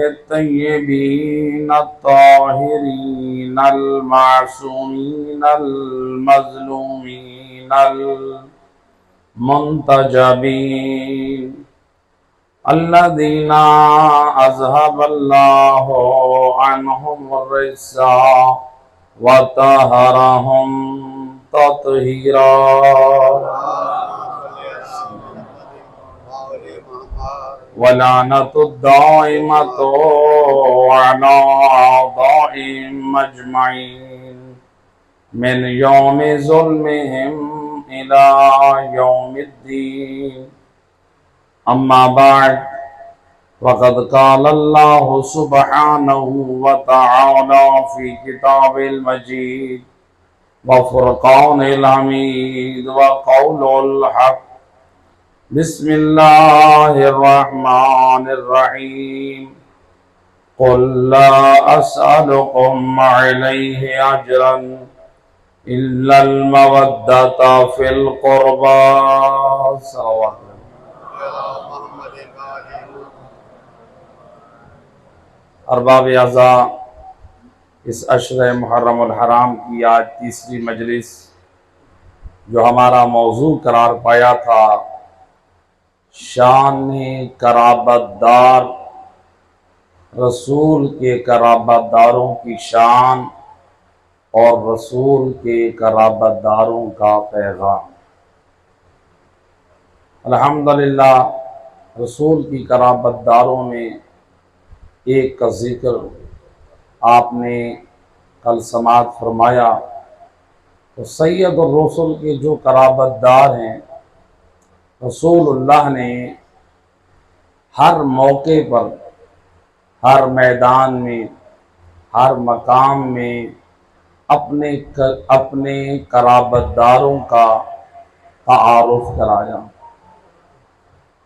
الطيبين الطاهرين المعصومين المظلومين المنتجبين الذين أذهب الله عنهم الرجس وطهرهم تطهيرا ولعنة الدائمة على أعدائهم أجمعين من يوم ظلمهم إلى يوم الدين أما بعد وقد قال الله سبحانه وتعالى في كتاب المجيد وفرقان الحميد وقول الحق بسم الله الرحمن الرحيم قل لا أسألكم عليه أجرا إلا المودة في القربى صلوات ارباب اعزاء، اس عشر محرم الحرام کی آج تیسری مجلس جو ہمارا موضوع قرار پایا تھا شان قرابت دار، رسول کے قرابت داروں کی شان اور رسول کے قرابت داروں کا پیغام۔ الحمدللہ رسول کی قرابت داروں میں ایک کا ذکر آپ نے کل سماعت فرمایا، تو سید الرسل کے جو قرابت دار ہیں رسول اللہ نے ہر موقع پر، ہر میدان میں، ہر مقام میں اپنے قرابت داروں کا تعارف کرایا،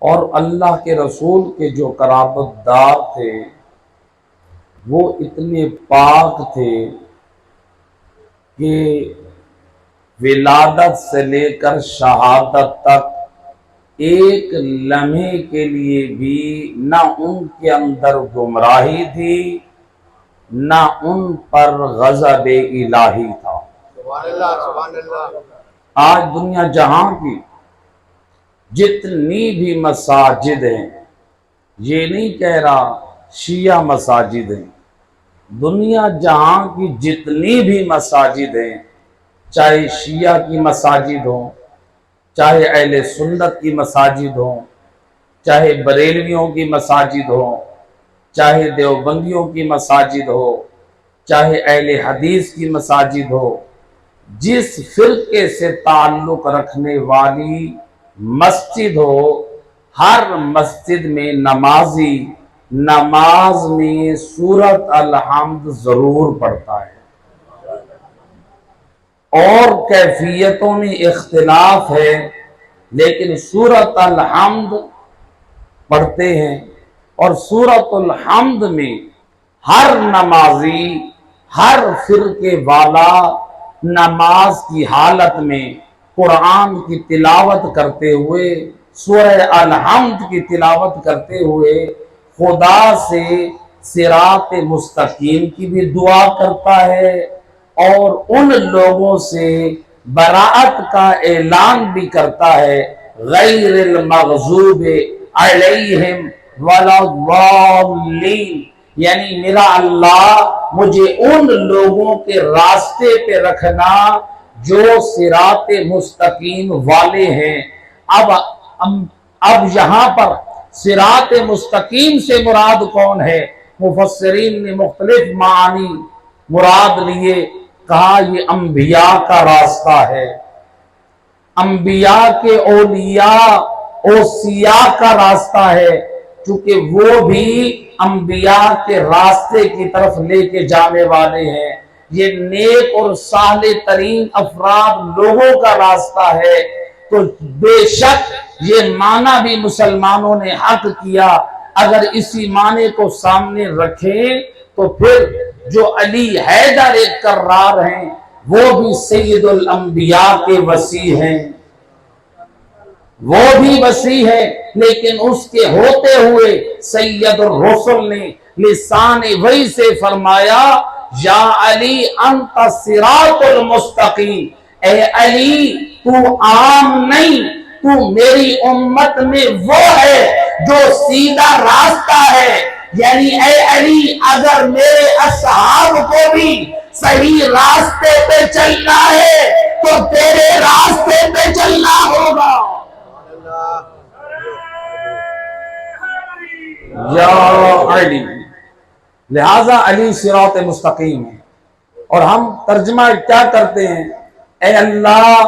اور اللہ کے رسول کے جو قرابت دار تھے وہ اتنے پاک تھے کہ ولادت سے لے کر شہادت تک ایک لمحے کے لیے بھی نہ ان کے اندر گمراہی تھی، نہ ان پر غضب الہی تھا۔ آج دنیا جہاں کی جتنی بھی مساجد ہیں، یہ نہیں کہہ رہا شیعہ مساجد ہیں، دنیا جہاں کی جتنی بھی مساجد ہیں، چاہے شیعہ کی مساجد ہوں، چاہے اہل سنت کی مساجد ہوں، چاہے بریلویوں کی مساجد ہوں، چاہے دیوبندیوں کی مساجد ہو، چاہے اہل حدیث کی مساجد ہو، جس فرقے سے تعلق رکھنے والی مسجد ہو، ہر مسجد میں نمازی نماز میں سورۃ الحمد ضرور پڑھتا ہے، اور کیفیتوں میں اختلاف ہے لیکن سورۃ الحمد پڑھتے ہیں، اور سورۃ الحمد میں ہر نمازی، ہر فرقے والا نماز کی حالت میں قرآن کی تلاوت کرتے ہوئے، سورہ الحمد کی تلاوت کرتے ہوئے خدا سے صراط مستقیم کی بھی دعا کرتا ہے، اور ان لوگوں سے براءت کا اعلان بھی کرتا ہے، غیر المغضوب علیہم ولا الضالین، یعنی میرا اللہ مجھے ان لوگوں کے راستے پہ رکھنا جو صراط مستقیم والے ہیں۔ اب یہاں پر صراط مستقیم سے مراد کون ہے؟ مفسرین نے مختلف معانی مراد لیے، کہا یہ انبیاء کا راستہ ہے، انبیاء کے اوصیاء کا راستہ ہے، چونکہ وہ بھی انبیاء کے راستے کی طرف لے کے جانے والے ہیں، یہ نیک اور صالح ترین افراد لوگوں کا راستہ ہے۔ تو بے شک یہ معنی بھی مسلمانوں نے حق کیا، اگر اسی معنی کو سامنے رکھیں تو پھر جو علی حیدر کرار ہیں وہ بھی سید الانبیاء کے وصی ہیں، وہ بھی وصی ہے، لیکن اس کے ہوتے ہوئے سید الرسل نے لسان وحی سے فرمایا یا علی انت الصراط المستقیم، اے علی تو عام نہیں، تو میری امت میں وہ ہے جو سیدھا راستہ ہے۔ یعنی اے علی اگر میرے اصحاب کو بھی صحیح راستے پہ چلنا ہے تو تیرے راستے پہ چلنا ہوگا۔ یا علی، لہذا علی صراط مستقیم ہے۔ اور ہم ترجمہ کیا کرتے ہیں؟ اے اللہ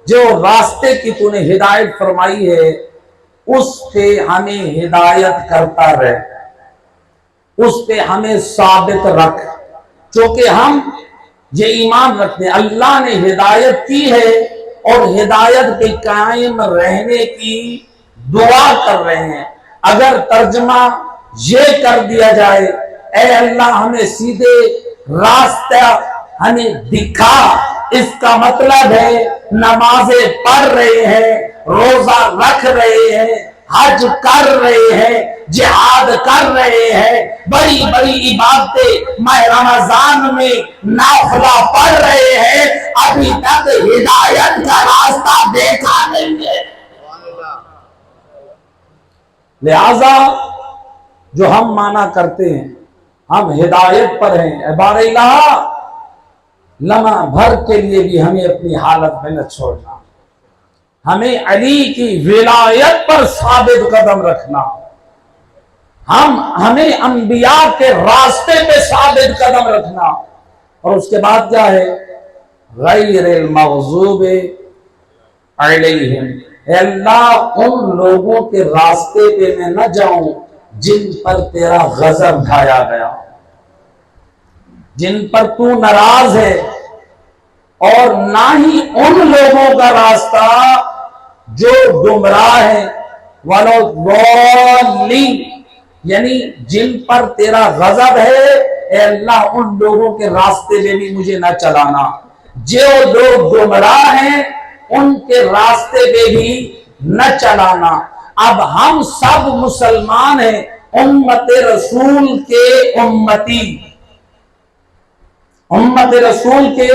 جو راستے کی تو نے ہدایت فرمائی ہے اس پہ ہمیں ہدایت کرتا رہ، اس پہ ہمیں ثابت رکھ، چونکہ ہم یہ ایمان رکھتے ہیں اللہ نے ہدایت کی ہے اور ہدایت پہ قائم رہنے کی دعا کر رہے ہیں۔ اگر ترجمہ یہ کر دیا جائے اے اللہ ہمیں سیدھے راستہ ہمیں دکھا، اس کا مطلب ہے نمازیں پڑھ رہے ہیں، روزہ رکھ رہے ہیں، حج کر رہے ہیں، جہاد کر رہے ہیں، بڑی بڑی عبادتیں ماہ رمضان میں نافلہ پڑھ رہے ہیں، ابھی تک ہدایت کا راستہ دیکھا نہیں ہے۔ لہذا جو ہم مانا کرتے ہیں ہم ہدایت پر ہیں، اے بار الہ لمحہ بھر کے لیے بھی ہمیں اپنی حالت میں نہ چھوڑنا، ہمیں علی کی ولایت پر ثابت قدم رکھنا، ہمیں انبیاء کے راستے پہ ثابت قدم رکھنا۔ اور اس کے بعد کیا ہے؟ غیر المغضوب علیہم، اے اللہ ان لوگوں کے راستے پہ میں نہ جاؤں جن پر تیرا غضب ڈھایا گیا، جن پر تو ناراض ہے، اور نہ ہی ان لوگوں کا راستہ جو گمراہ ہیں وَلَوْ ضَالِّينَ، یعنی جن پر تیرا غضب ہے اے اللہ ان لوگوں کے راستے میں بھی مجھے نہ چلانا، جو لوگ گمراہ ہیں ان کے راستے میں بھی نہ چلانا۔ اب ہم سب مسلمان ہیں، امت رسول کے امتی، امت رسول کے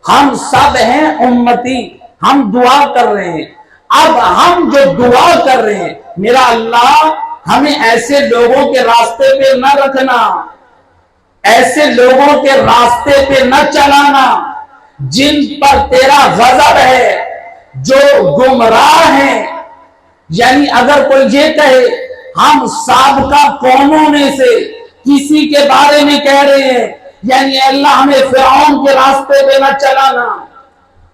ہم سب ہیں امتی، ہم دعا کر رہے ہیں۔ اب ہم جو دعا کر رہے ہیں میرا اللہ ہمیں ایسے لوگوں کے راستے پہ نہ رکھنا، ایسے لوگوں کے راستے پہ نہ چلانا جن پر تیرا غضب ہے، جو گمراہ ہیں۔ یعنی اگر کوئی یہ کہے ہم سابقہ قوموں میں سے کسی کے بارے میں کہہ رہے ہیں، یعنی اے اللہ ہمیں فرعون کے راستے پہ نہ چلانا،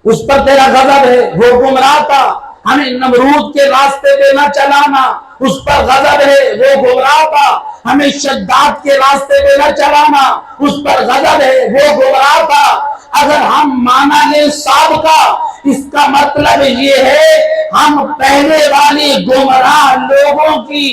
اس پر تیرا غضب ہے، وہ گمراہ تھا، ہمیں نمرود کے راستے پہ نہ چلانا، اس پر غضب ہے، وہ گمراہ تھا، ہمیں شداد کے راستے پہ نہ چلانا، اس پر غضب ہے، وہ گمراہ تھا۔ اگر ہم مانا لیں سابقہ، اس کا مطلب یہ ہے ہم پہلے والی گمراہ لوگوں کی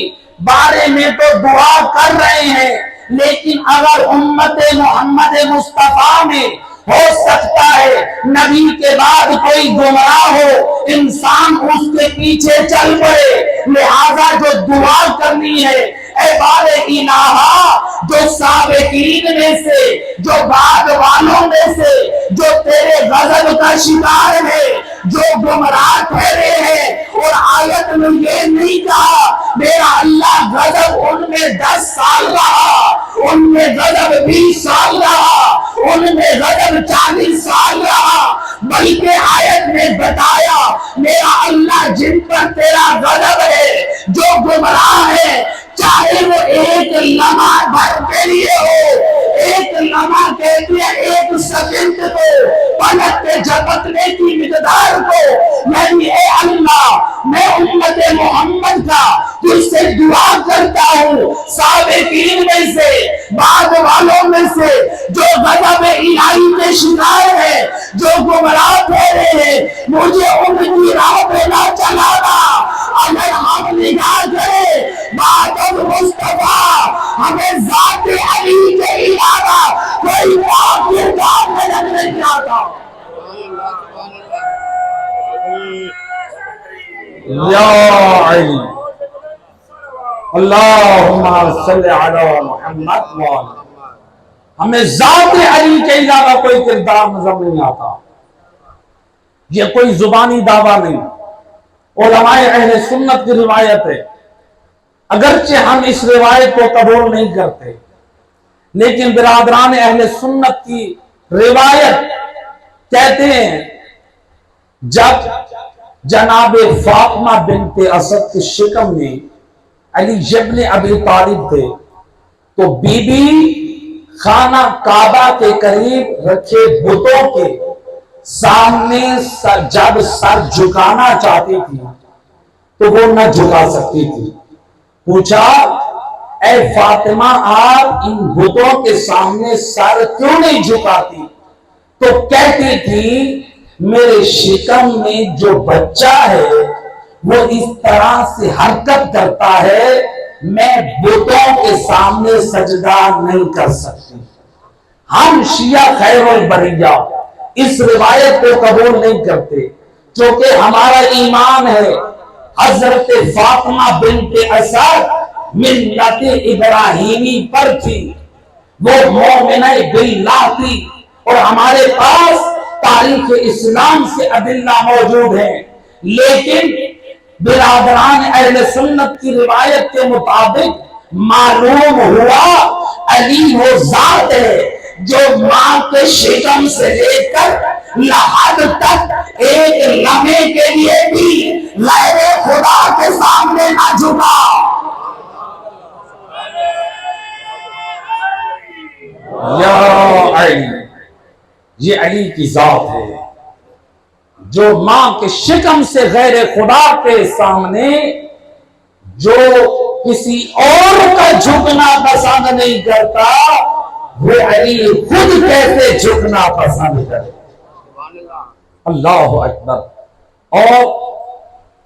بارے میں تو دعا کر رہے ہیں، لیکن اگر امت محمد مصطفیٰ میں ہو سکتا ہے نبی کے بعد کوئی گمراہ ہو، انسان اس کے پیچھے چل پڑے، لہذا جو دعا کرنی ہے اے بار الہ جو سابقین میں سے، جو بعد والوں میں سے، جو تیرے غضب کا شکار ہے، جو گمراہ ٹھہرے ہیں، اور آیت میں یہ نہیں کہا میرا اللہ غضب ان میں 10 سال رہا، ان میں غضب 20 سال رہا، ان میں غضب 40 سال رہا، بلکہ آیت میں بتایا میرا اللہ جن پر تیرا غضب ہے، جو گمراہ ہے، چاہے وہ ایک لمحہ بھر کے لیے ہو، ایک لمحہ کہتے ہیں ایک سیکنڈ کو، پلک کے جھپکنے کی مقدار کو، یعنی اے اللہ میں امت محمد کا تجھ سے دعا کرتا ہوں، سابقین میں سے، بعد والوں میں سے، جو غضب الہی کے شکار ہے، جو گمراہ ٹھہرے ہیں، مجھے ان کی راہ پہ نہ چلانا۔ اگر ہم نگاہ کریں بعد مصطفیٰ ہمیں ذات علی کے علاوہ کوئی کافر کام نظر نہیں آتا۔ یا علی اللہم صلی علی محمد وآلہ۔ ہمیں ذات علی کے علاوہ کوئی کردار نظر نہیں آتا، یہ کوئی زبانی دعویٰ نہیں، علماء اہل سنت کی روایت ہے، اگرچہ ہم اس روایت کو قبول نہیں کرتے، لیکن برادران اہل سنت کی روایت کہتے ہیں جب جناب فاطمہ بنت اسد کے شکم میں علی ابن ابی طالب تھے تو بی بی خانہ کعبہ کے قریب رکھے بتوں کے سامنے جب سر جھکانا چاہتی تھی تو وہ نہ جھکا سکتی تھی۔ پوچھا اے فاطمہ آپ ان بتوں کے سامنے سر کیوں نہیں جھکاتی؟ تو کہتی تھی میرے شکم میں جو بچہ ہے وہ اس طرح سے حرکت کرتا ہے میں بتوں کے سامنے سجدہ نہیں کر سکتی۔ ہم شیعہ خیر البریہ اس روایت کو قبول نہیں کرتے کیونکہ ہمارا ایمان ہے حضرت فاطمہ بنت اسد ملت ابراہیمی پر تھی، وہ مومنہ باللہ تھی، اور ہمارے پاس تاریخ اسلام سے ادلہ موجود ہیں، لیکن برادران اہل سنت کی روایت کے مطابق معلوم ہوا علی وہ ذات ہے جو ماں کے شکم سے لے کر لحد تک ایک لمحے کے لیے بھی غیر خدا کے سامنے نہ جھکا۔ یا علی، یہ علی کی ذات ہے جو ماں کے شکم سے غیر خدا کے سامنے جو کسی اور کا جھکنا پسند نہیں کرتا وہ علی خود کیسے جھکنا پسند کرے۔ اللہ اکبر۔ اور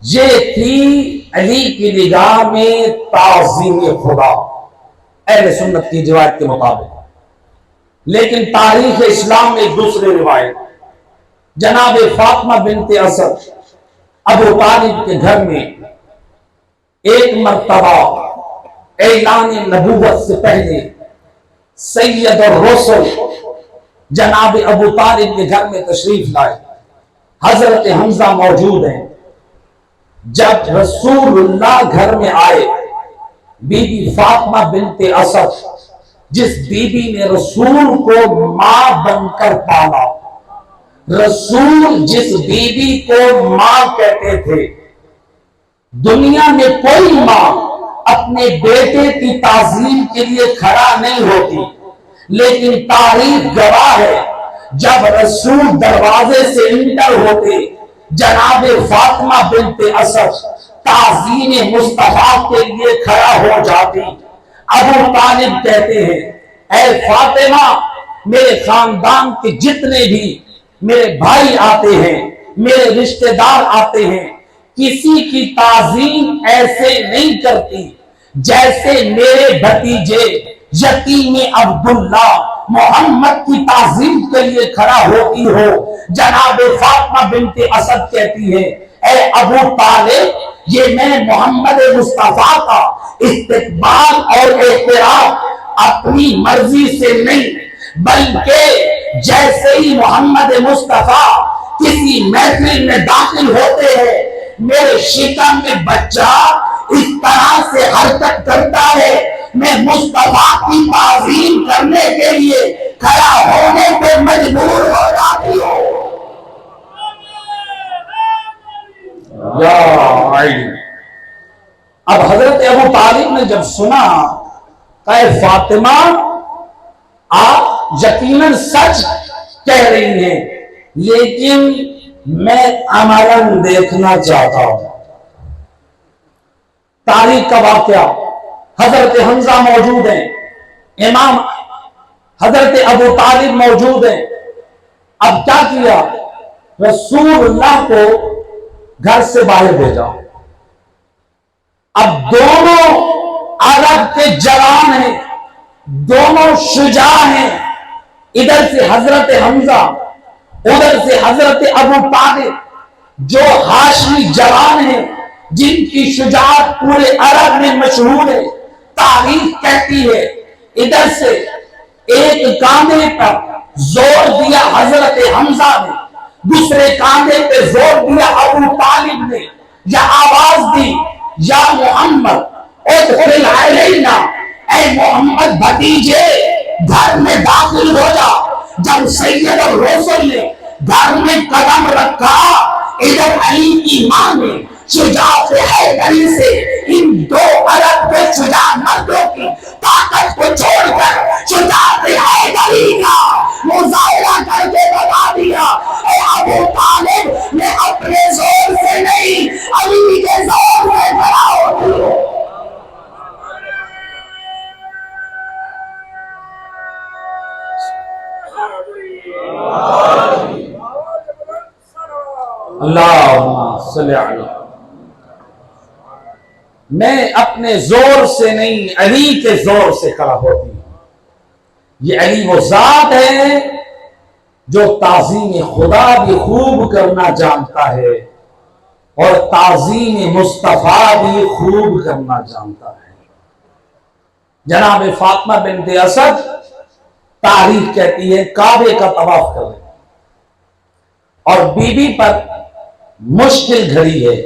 یہ تھی علی کی نگاہ میں تعظیم خدا اہل سنت کی روایت کے مطابق۔ لیکن تاریخ اسلام میں ایک دوسری روایت جناب فاطمہ بنت اسد ابو طالب کے گھر میں ایک مرتبہ اعلان نبوت سے پہلے سید الرسل جناب ابو طالب کے گھر میں تشریف لائے، حضرت حمزہ موجود ہیں۔ جب رسول اللہ گھر میں آئے، بی بی فاطمہ بنت اسد جس بی بی نے رسول کو ماں بن کر پالا، رسول جس بی بی کو ماں کہتے تھے، دنیا میں کوئی ماں اپنے بیٹے کی تعظیم کے لیے کھڑا نہیں ہوتی، لیکن تاریخ گواہ ہے جب رسول دروازے سے انٹر ہوتے جناب فاطمہ بنت اسد تعظیم مصطفیٰ کے لیے کھڑا ہو جاتی۔ ابو طالب کہتے ہیں اے فاطمہ میرے خاندان کے جتنے بھی میرے بھائی آتے ہیں، میرے رشتہ دار آتے ہیں، کسی کی تعظیم ایسے نہیں کرتی جیسے میرے بھتیجے یتیم عبداللہ محمد کی تعظیم کے لیے کھڑا ہوتی ہو۔ جناب فاطمہ بنت اسد کہتی ہے اے ابو طالب یہ میں محمد مصطفیٰ کا استقبال اور احترام اپنی مرضی سے نہیں بلکہ جیسے ہی محمد مصطفیٰ کسی محفل میں داخل ہوتے ہیں میرے شکم میں بچہ اس طرح سے حرکت کرتا ہے میں مصطفیٰ کی تعظیم کرنے کے لیے کھڑا ہونے پہ مجبور ہو جاتی ہوں۔ یا علی۔ اب حضرت ابو طالب نے جب سنا کہ فاطمہ آپ یقیناً سچ کہہ رہی ہیں لیکن میں عملاً دیکھنا چاہتا ہوں۔ تاریخ کا واقعہ حضرت حمزہ موجود ہیں، امام حضرت ابو طالب موجود ہیں۔ اب کیا کیا؟ رسول اللہ کو گھر سے باہر بھیجا۔ اب دونوں عرب کے جوان ہیں، دونوں شجاع ہیں، ادھر سے حضرت حمزہ ادھر سے حضرت ابو طالب جو ہاشمی جوان ہیں جن کی شجاعت پورے عرب میں مشہور ہے. تاریخ کہتی ہے ادھر سے ایک کاندھے پر زور دیا حضرت حمزہ نے، دوسرے کاندھے پہ زور دیا ابو طالب نے، یا آواز دی یا محمد ادخل علینا، اے محمد بھتیجے گھر میں داخل ہو جا. جب سید الرسل نے گھر میں قدم رکھا، ادھر علی کی ماں نے شجاعت حیدری سے ان دو عرب کے شجاع مردوں کی طاقت کو چھوڑ کر شجاعت حیدری کا مظاہرہ کر کے بتا دیا، اے ابو طالب میں اپنے زور سے نہیں علی کے زور سے کھڑا ہوتی ہوں. اللہم صلی علی. میں اپنے زور سے نہیں علی کے زور سے کھڑا ہوتی ہوں. یہ علی وہ ذات ہے جو تعظیم خدا بھی خوب کرنا جانتا ہے اور تعظیم مصطفیٰ بھی خوب کرنا جانتا ہے. جناب فاطمہ بنت اسد تاریخ کہتی ہے کعبے کا طواف کرے اور بی بی پر مشکل گھڑی ہے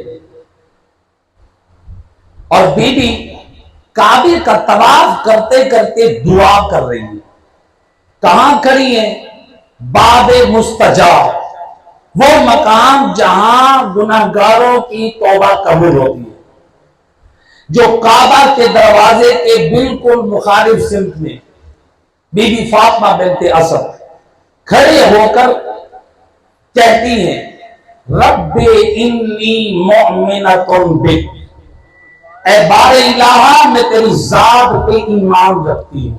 اور بی بی کعبے کا طواف کرتے کرتے دعا کر رہی ہے. کہاں کھڑی ہے؟ باب مستجاب، وہ مقام جہاں گناہگاروں کی توبہ قبول ہوتی ہے، جو کعبہ کے دروازے کے بالکل مخالف سمت میں بی بی فاطمہ بنت اسد کھڑے ہو کر کہتی ہیں رب انی مؤمنۃ بک، اے بار الہ میں تیری ذات پہ ایمان رکھتی ہوں.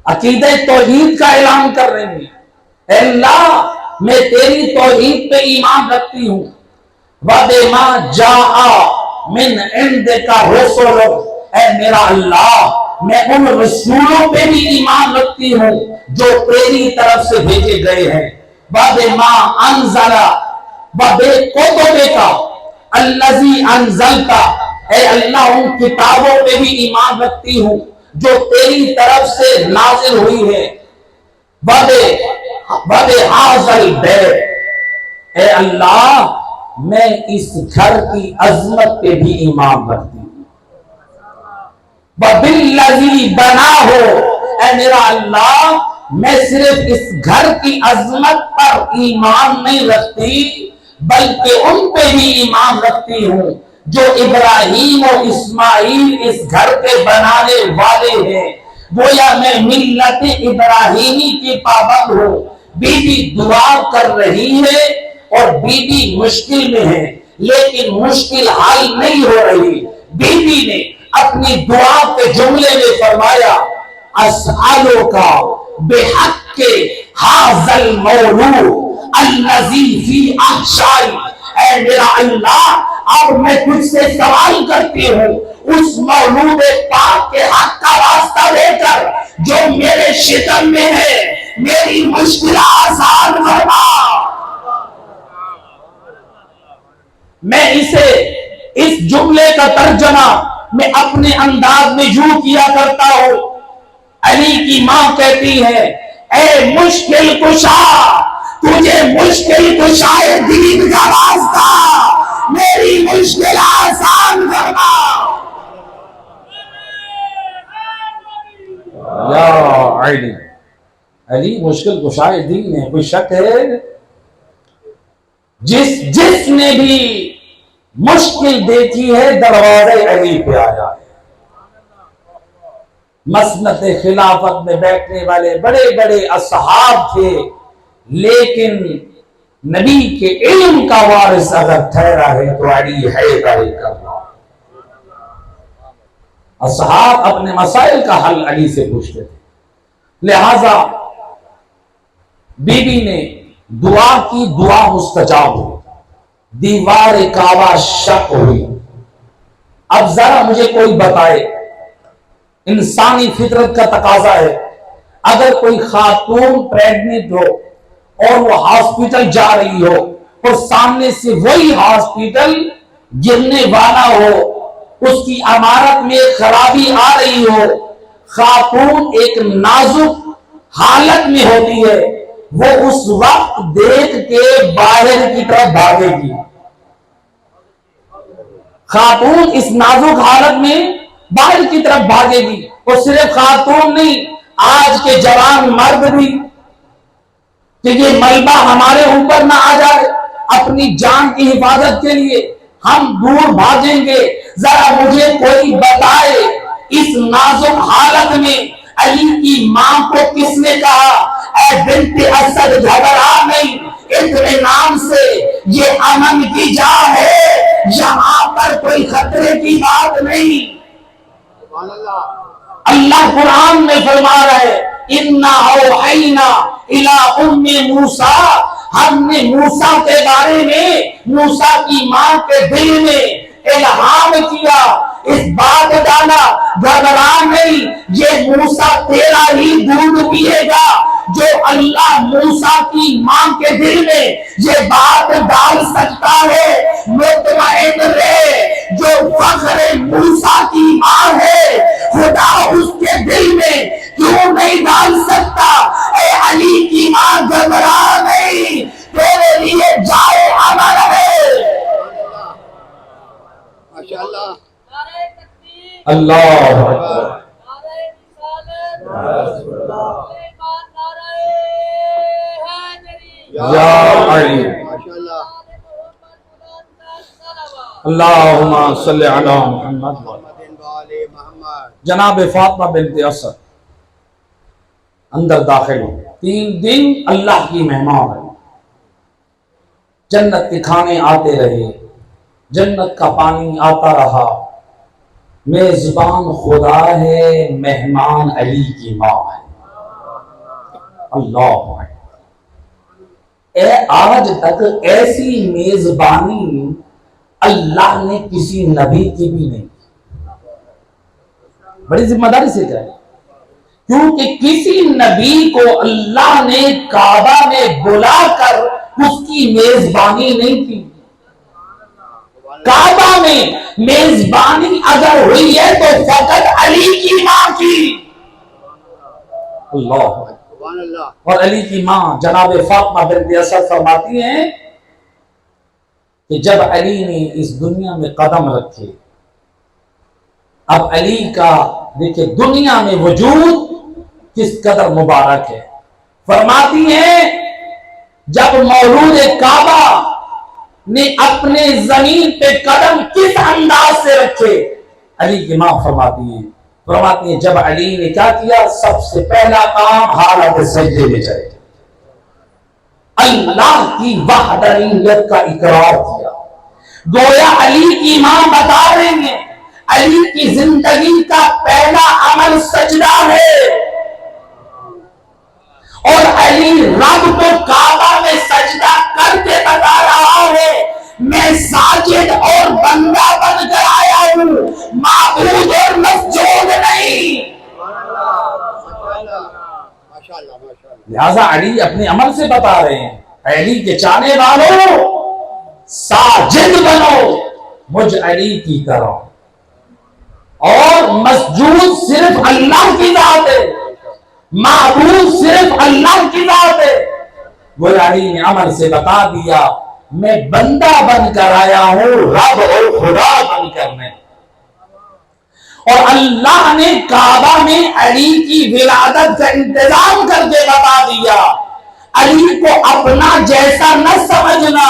عقیدہ توحید کا اعلان کر رہی ہیں، اے اللہ میں تیری توحید پہ ایمان رکھتی ہوں. وَبِمَا جَاءَ مِنْ عِنْدِكَ رُسُلٌ، اے میرا اللہ میں ان رسولوں پہ بھی ایمان رکھتی ہوں جو تیری طرف سے بھیجے گئے ہیں. وَبِمَا أَنزَلَ وَبِكُتُبِكَ الَّذِي أَنزَلْتَ، اے اللہ ان کتابوں پہ بھی ایمان رکھتی ہوں جو تیری طرف سے نازل ہوئی ہے. وَبِهَٰذَا الْبَيْتِ، اے اللہ میں اس گھر کی عظمت پہ بھی ایمان رکھتی ہوں. وَبِالَّذِي بَنَاهُ، اے میرا اللہ میں صرف اس گھر کی عظمت پر ایمان نہیں رکھتی بلکہ ان پہ بھی ایمان رکھتی ہوں جو ابراہیم و اسماعیل اس گھر کے بنانے والے ہیں. گویا میں ملت ابراہیمی کی پابند ہوں. بی بی دعا کر رہی ہے اور بی بی مشکل میں ہے لیکن مشکل حل نہیں ہو رہی. بی بی نے اپنی دعا کے جملے میں فرمایا اسألک بحق ھذا المولود الذی فی احشائی، اے میرا اللہ اب میں تجھ سے سوال کرتی ہوں اس مولود پاک کے حق کا واسطہ دے کر جو میرے شکم میں ہے، میری مشکل آسان فرما. میں اس جملے کا ترجمہ میں اپنے انداز میں یوں کیا کرتا ہوں. علی کی ماں کہتی ہے اے مشکل کشا، تجھے مشکل کشائے دین کا واسطہ میری مشکل آسان فرما. یا علی، علی مشکل کشائے دین ہے، کوئی شک ہے؟ جس نے بھی مشکل دیکھی ہے دروازے علی پہ آیا ہے. مسند خلافت میں بیٹھنے والے بڑے بڑے اصحاب تھے لیکن نبی کے علم کا وارث اگر ٹھہرا ہے تو علی حیدر کرنا. اصحاب اپنے مسائل کا حل علی سے پوچھتے تھے. لہذا بی بی نے دعا کی، دعا مستجاب ہوئی، دیوار کعبہ شق ہوئی. اب ذرا مجھے کوئی بتائے، انسانی فطرت کا تقاضا ہے اگر کوئی خاتون پریگننٹ ہو اور وہ ہاسپٹل جا رہی ہو اور سامنے سے وہی ہاسپٹل گرنے والا ہو، اس کی عمارت میں خرابی آ رہی ہو، خاتون ایک نازک حالت میں ہوتی ہے، وہ اس وقت دیکھ کے باہر کی طرف بھاگے گی۔ خاتون اس نازک حالت میں باہر کی طرف بھاگے گی۔ اور صرف خاتون نہیں، آج کے جوان مرد بھی، کہ یہ ملبہ ہمارے اوپر نہ آ جائے، اپنی جان کی حفاظت کے لیے ہم دور بھاگیں گے۔ ذرا مجھے کوئی بتائے اس نازک حالت میں علی کی ماں کو کس نے کہا اے بنت اسد گھبرا نہیں، اطمینان سے، یہ امن کی جا ہے، یہاں پر کوئی خطرے کی بات نہیں۔ اللہ قرآن میں فرما رہا ہے اِنَّا أَوْحَيْنَا إِلَىٰ أُمِّ مُوسَىٰ، ہم نے موسیٰ کے بارے میں موسیٰ کی ماں کے دل میں الہام کیا، اس بات ڈالا، گھبرا نہیں، یہ موسیٰ تیرا ہی دودھ پیے گا۔ جو اللہ موسیٰ کی ماں کے دل میں یہ بات ڈال سکتا ہے، مطمئن رہے، جو فخر موسیٰ کی ماں ہے خدا اس کے دل میں کیوں نہیں ڈال سکتا؟ اے علی کی ماں گھبرا نہیں، تیرے لیے جائے امن ہے۔ ماشاءاللہ، اللہ اکبر، یا علی، اللہم صلی علی محمد۔ جناب فاطمہ بنت اسد اندر داخل ہو، 3 دن اللہ کی مہمان ہے، جنت کے کھانے آتے رہے، جنت کا پانی آتا رہا، میزبان خدا ہے، مہمان علی کی ماں ہے۔ اللہ آج تک ایسی میزبانی اللہ نے کسی نبی کی بھی نہیں، بڑی ذمہ داری سے کہا ہے، کیونکہ کسی نبی کو اللہ نے کعبہ میں بلا کر اس کی میزبانی نہیں کی۔ کعبہ میں میزبانی اگر ہوئی ہے تو فقط علی کی ماں کی۔ اللہ، اور علی کی ماں جناب فاطمہ بنت اسد فرماتی ہیں کہ جب علی نے اس دنیا میں قدم رکھے، اب علی کا دیکھیں دنیا میں وجود کس قدر مبارک ہے، فرماتی ہیں جب مولود کعبہ نے اپنے زمین پہ قدم کس انداز سے رکھے، علی کی ماں فرماتی ہیں جب علی نے کیا کیا، سب سے پہلا کام حالت سجدے میں چلے، اللہ کی وحدانیت کا اقرار کیا۔ گویا علی کی ماں بتا رہے ہیں علی کی زندگی کا پہلا عمل سجدہ ہے، اور علی رب کو کعبہ میں سجدہ کر کے بتا رہا ہے میں ساجد اور بندہ بن کر آیا ہوں، معبود اور مسجود نہیں۔ لہذا علی اپنے عمل سے بتا رہے ہیں علی کے چاہنے والوں ساجد بنو مجھ علی کی طرح، اور مسجود صرف اللہ کی ذات ہے، معبود صرف اللہ کی ذات ہے۔ وہ علی نے عمل سے بتا دیا میں بندہ بن کر آیا ہوں، رب اور خدا بن کر نہیں۔ اور اللہ نے کعبہ میں علی کی ولادت کا انتظام کر کے بتا دیا علی کو اپنا جیسا نہ سمجھنا،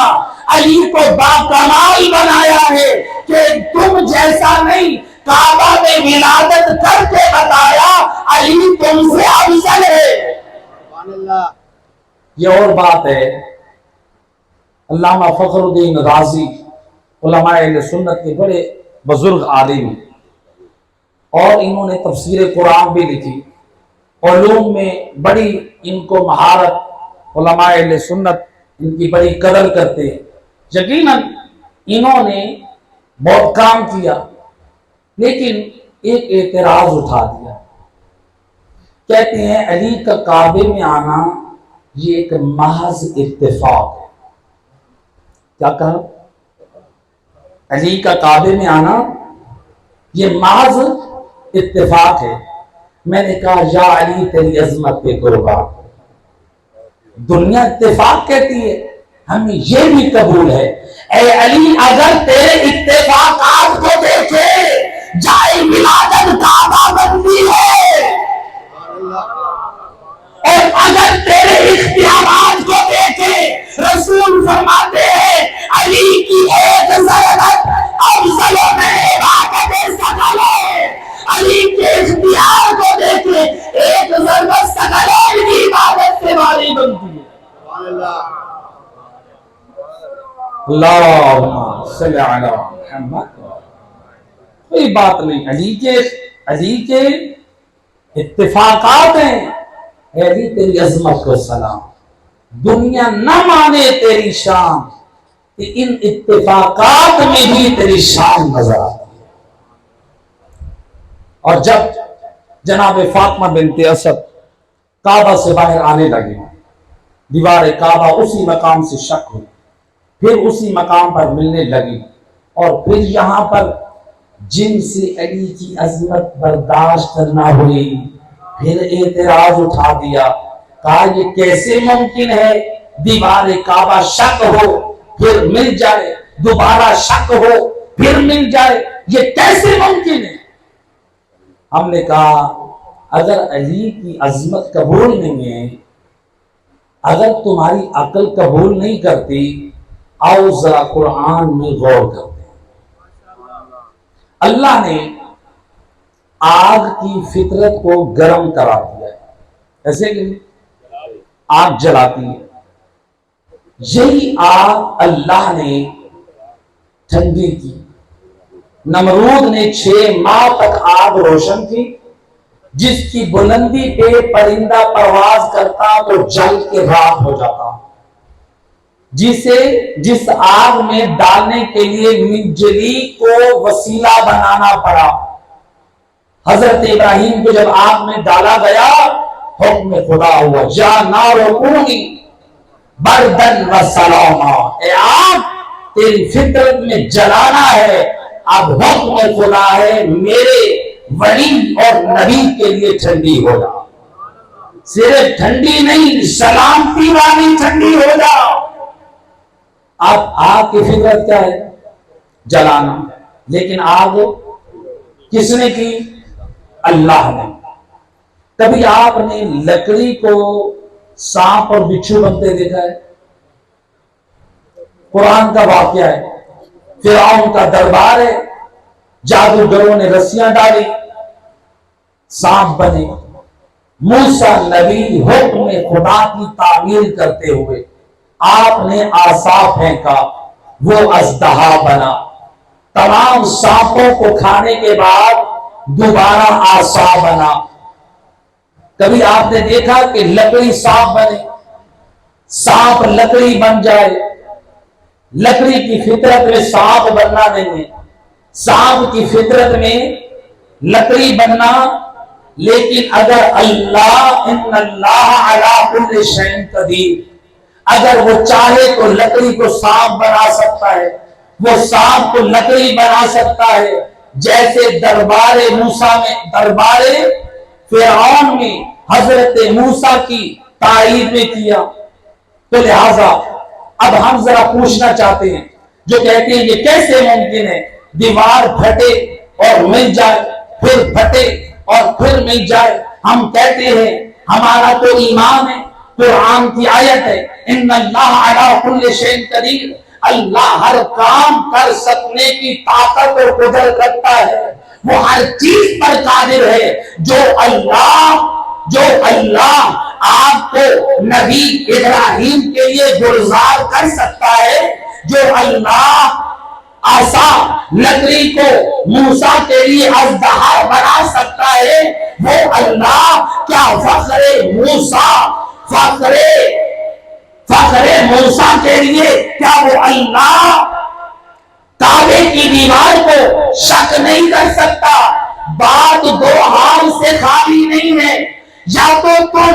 علی کو باکمال بنایا ہے کہ تم جیسا نہیں، کعبہ میں ولادت کر کے بتایا علی تم سے افضل ہے۔ یہ اور بات ہے، علامہ فخر الدین رازی علماء اہل سنت کے بڑے بزرگ عالم ہیں، اور انہوں نے تفسیر قرآن بھی لکھی، علوم میں بڑی ان کو مہارت، علماء اہل سنت ان کی بڑی قدر کرتے ہیں۔ یقیناً انہوں نے بہت کام کیا، لیکن ایک اعتراض اٹھا دیا، کہتے ہیں علی کا کعبے میں آنا یہ ایک محض اتفاق ہے۔ کیا کہا؟ علی کا کعبے میں آنا یہ محض اتفاق ہے. میں نے کہا یا علی تیری عظمت پہ قربان. دنیا اتفاق کہتی ہے، ہمیں یہ بھی قبول ہے. اے علی اگر تیرے اتفاقات کو دیکھے جائے ولادت کعبہ بنتی ہے، اور اگر تیرے اختیارات کو دیکھے رسول فرماتے ہیں علی کی ایک ضرورت افضل میں عبادت سکل ہے. علی کے اختیار کو دیکھے ایک ضرورت سکل کی عبادت سے باری بنتی ہے. اللہم صلی علی محمد. کوئی بات نہیں، علی کے اتفاقات ہیں. علی تیری عظمت کو سلام. دنیا نہ مانے تیری شان، کہ ان اتفاقات میں بھی تیری شان نظر آتی ہے. اور جب جناب فاطمہ بنت اسد کعبہ سے باہر آنے لگے، دیوار کعبہ اسی مقام سے شق ہوئی، پھر اسی مقام پر ملنے لگی، اور پھر یہاں پر جن سے علی کی عظمت برداشت نہ ہوئی پھر اعتراض اٹھا دیا. کہا یہ کیسے ممکن ہے دیوار کعبہ شق ہو پھر مل جائے، دوبارہ شق ہو پھر مل جائے، یہ کیسے ممکن ہے؟ ہم نے کہا اگر علی کی عظمت قبول نہیں ہے، اگر تمہاری عقل قبول نہیں کرتی، آؤ ذرا قرآن میں غور کرتے ہیں. اللہ نے آگ کی فطرت کو گرم کرا دیا ہے، ایسے کہ آگ جلاتی ہے. یہی آگ اللہ نے ٹھنڈی کی. نمرود نے 6 ماہ تک آگ روشن کی، جس کی بلندی پہ پرندہ پرواز کرتا تو جل کے راکھ ہو جاتا. جس آگ میں ڈالنے کے لیے منجلی کو وسیلہ بنانا پڑا. حضرت ابراہیم کو جب آگ میں ڈالا گیا حکم خدا ہوا یا نار کونی بردن و سلاما. اے آگ تیری فطرت میں جلانا ہے، اب حکم خدا ہے میرے ولی اور نبی کے لیے ٹھنڈی ہو جا. صرف ٹھنڈی نہیں، سلامتی والی ٹھنڈی ہو جا. اب آگ کی فطرت کیا ہے؟ جلانا. لیکن آگ کس نے کی؟ اللہ نے. کبھی آپ نے لکڑی کو سانپ اور بچھو بنتے دیکھا ہے؟ قرآن کا واقعہ ہے. فرعون کا دربار ہے، جادوگروں نے رسیاں ڈالی، سانپ بنے. موسیٰ نبی حکم خدا کی تعمیل کرتے ہوئے آپ نے عصا پھینکا، وہ اژدہا بنا. تمام سانپوں کو کھانے کے بعد دوبارہ عصا بنا. کبھی آپ نے دیکھا کہ لکڑی سانپ بنے؟ سانپ لکڑی بن جائے. لکڑی کی فطرت میں سانپ بننا نہیں ہے، سانپ کی فطرت میں لکڑی بننا. لیکن اگر اللہ ان اللہ علی کل شیء قدیر، اگر وہ چاہے تو لکڑی کو سانپ بنا سکتا ہے، وہ سانپ کو لکڑی بنا سکتا ہے. جیسے دربار موسیٰ میں، دربار فرعون میں حضرت موسیٰ کی تائید میں کیا. تو لہذا اب ہم ذرا پوچھنا چاہتے ہیں جو کہتے ہیں یہ کیسے ممکن ہے دیوار پھٹے اور مل جائے، پھر پھٹے اور پھر مل جائے. ہم کہتے ہیں ہمارا تو ایمان ہے، قرآن کی آیت ہے ان اللہ علی کل شیء قدیر. اللہ ہر کام کر سکنے کی طاقت اور قدرت رکھتا ہے، وہ ہر چیز پر قادر ہے. جو اللہ آپ کو نبی ابراہیم کے لیے گلزار کر سکتا ہے، جو اللہ عصا لکڑی کو موسیٰ کے لیے اژدہا بنا سکتا ہے، وہ اللہ کیا فخر موسیٰ کے لیے کیا وہ اللہ کعبے کی دیوار کو شک نہیں کر سکتا؟ بات دو حال سے خالی نہیں ہے. یا تو تم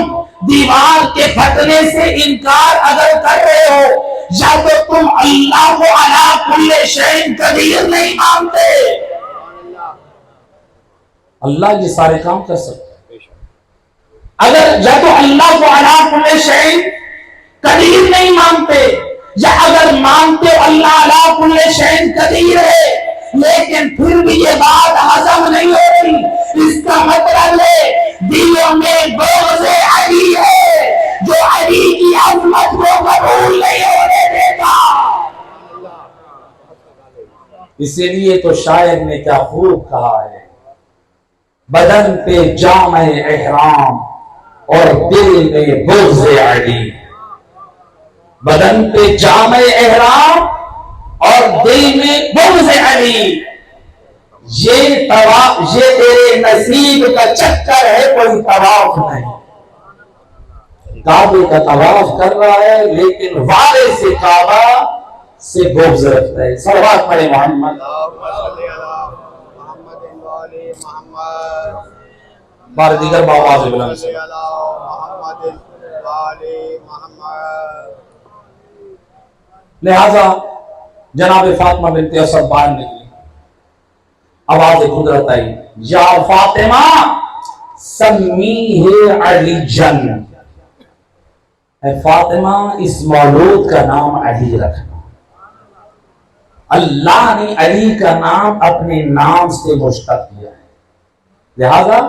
دیوار کے پھٹنے سے انکار اگر کر رہے ہو جب تم اللہ کو علی کل شیء قدیر نہیں مانتے۔ اللہ یہ سارے کام کر سکتا ہے۔ اگر یا تو اللہ کو علی کل شیء قدیر نہیں مانتے، یا اگر مانتے اللہ علی کل شیء قدیر ہے لیکن پھر بھی یہ بات ہضم نہیں ہو رہی، اس کا مطلب ہے دلوں میں بغض علی ہے جو علی کی عظمت کو قبول نہیں ہونے دیتا۔ اسی لیے تو شاعر نے کیا خوب کہا ہے، بدن پہ جامع احرام اور دل میں بغض علی، بدن پہ جامع احرام اور دل میں بغض علی، یہ تیرے نصیب کا چکر ہے، کوئی طواف نہیں۔ کعبے کا طواف کر رہا ہے لیکن وارث سے کعبہ سے بغض رکھتا ہے۔ صلوات پڑھے محمد۔ بار دیگر باواز بلند سے لہذا جناب فاطمہ بنت اسد باہر نکلی، آواز قدرت آئی، یا فاطمہ سمیہ علی جن، اے فاطمہ اس مولود کا نام علی رکھنا۔ اللہ نے علی کا نام اپنے نام سے مشتق کیا ہے، لہذا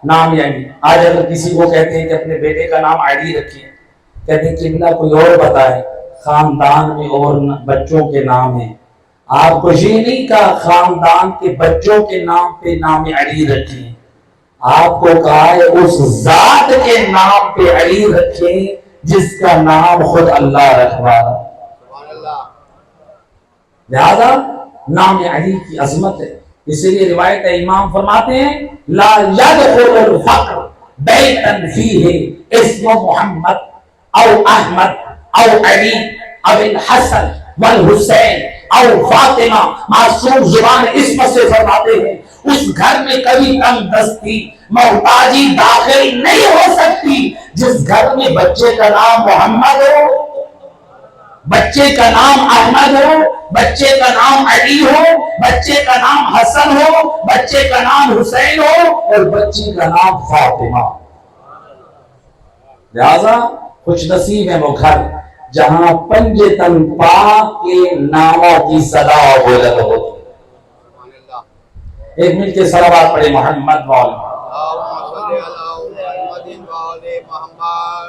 نام یعنی آج اگر کسی کو کہتے ہیں کہ اپنے بیٹے کا نام علی رکھیے، کہتے ہیں کہ اللہ کوئی اور بتائے، خاندان میں اور بچوں کے نام ہیں، آپ کو یہ نہیں کہا خاندان کے بچوں کے نام پہ نام علی رکھیں، آپ کو کہا ہے اس ذات کے نام پہ علی رکھیں جس کا نام خود اللہ رکھوا رہا۔ لہذا نام علی کی عظمت ہے، اسی لیے روایت امام فرماتے ہیں لا يدخل الفقر بیتا فیہ اسم محمد او احمد او علی او الحسن والحسین او فاطمہ، معصوم زبان اسم سے فرماتے ہیں اس گھر میں کبھی کم دستی محتاجی داخل نہیں ہو سکتی جس گھر میں بچے کا نام محمد ہو، بچے کا نام احمد ہو، بچے کا نام علی ہو، بچے کا نام حسن ہو، بچے کا نام حسین ہو اور بچی کا نام فاطمہ۔ لہذا خوش نصیب ہے وہ گھر جہاں پنجتن پاک کے ناموں کی صدا بلند ہوتی۔ ایک منٹ کے صلوات پڑھے محمد والا۔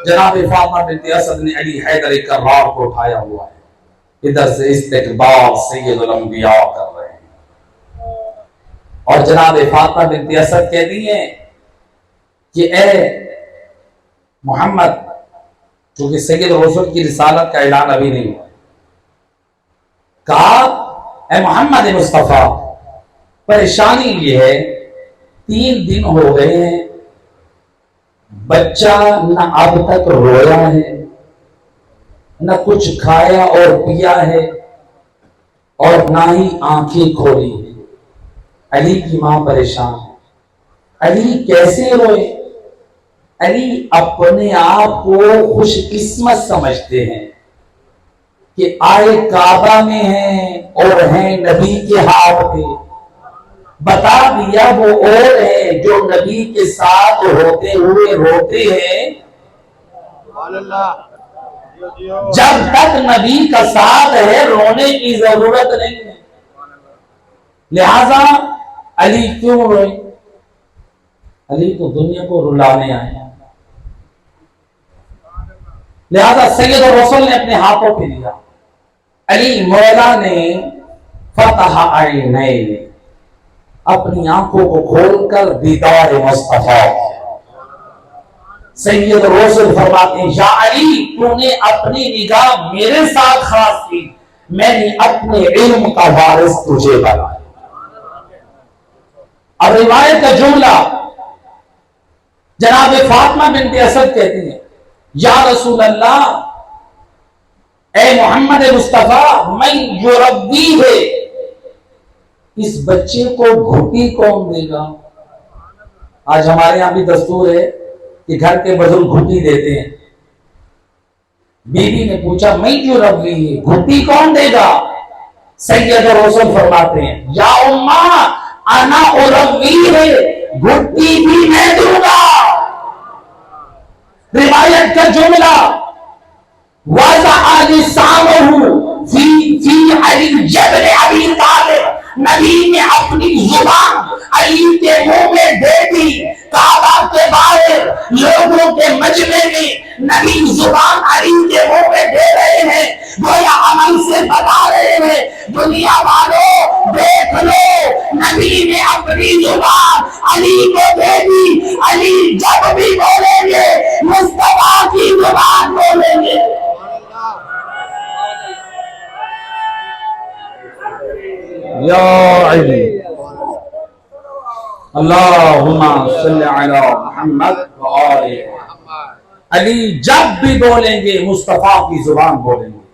جناب فاطمہ بنت اسد نے علی حیدر کرار کو اٹھایا ہوا ہے، ادھر سے استقبال سید الانبیاء کر رہے ہیں، اور جناب فاطمہ بنت اسد کہتی ہیں کہ اے محمد، چونکہ سید رسول کی رسالت کا اعلان ابھی نہیں ہوا، کہا اے محمد مصطفیٰ پریشانی یہ ہے 3 دن ہو گئے ہیں بچہ نہ اب تک رویا ہے نہ کچھ کھایا اور پیا ہے اور نہ ہی آنکھیں کھولی ہے۔ علی کی ماں پریشان ہے، علی کیسے روئے؟ علی اپنے آپ کو خوش قسمت سمجھتے ہیں کہ آئے کعبہ میں ہیں اور ہیں نبی کے ہاتھ پہ، بتا دیا وہ اور ہے جو نبی کے ساتھ ہوتے ہوئے روتے ہیں، جب تک نبی کا ساتھ ہے رونے کی ضرورت نہیں ہے۔ لہذا علی کیوں روئے؟ علی تو دنیا کو رلانے آئے ہیں، لہذا سید الرسول نے اپنے ہاتھوں پہ لیا، علی مولا نے فتح عینین، اپنی آنکھوں کو کھول کر دیدار مصطفیٰ، سید الرسول فرماتے ہیں یا علی تو نے اپنی نگاہ میرے ساتھ خاص کی، میں نے اپنے علم کا وارث تجھے بنایا۔ اب روایت کا جملہ جناب فاطمہ بنت اسد کہتی ہیں یا رسول اللہ، اے محمد مصطفیٰ، من یربی ہے، اس بچے کو گھٹی کون دے گا؟ آج ہمارے یہاں بھی دستور ہے کہ گھر کے بزرگ گھٹی دیتے ہیں، بیوی نے پوچھا میں جو ربی ہے گھٹی کون دے گا؟ سید رسول فرماتے ہیں یا امہ انا اربی ہے گھٹی بھی میں دوں گا. روایت کا جملہ وضع لسانہ فی علی جبل ابی طالب، نبی نے اپنی زبان علی کے منہ میں دے دی. کعبہ کے باہر لوگوں کے مجمع میں نبی زبان علی کے منہ میں دے رہے ہیں، گویا عمل سے بتا رہے ہیں دنیا والوں دیکھ لو نبی نے اپنی زبان علی کو دے دی. علی جب بھی بولیں گے مصطفیٰ کی زبان بولیں گے. یا علی اللہم صلی علی محمد و آلہ. علی جب بھی بولیں گے مصطفیٰ کی زبان بولیں گے.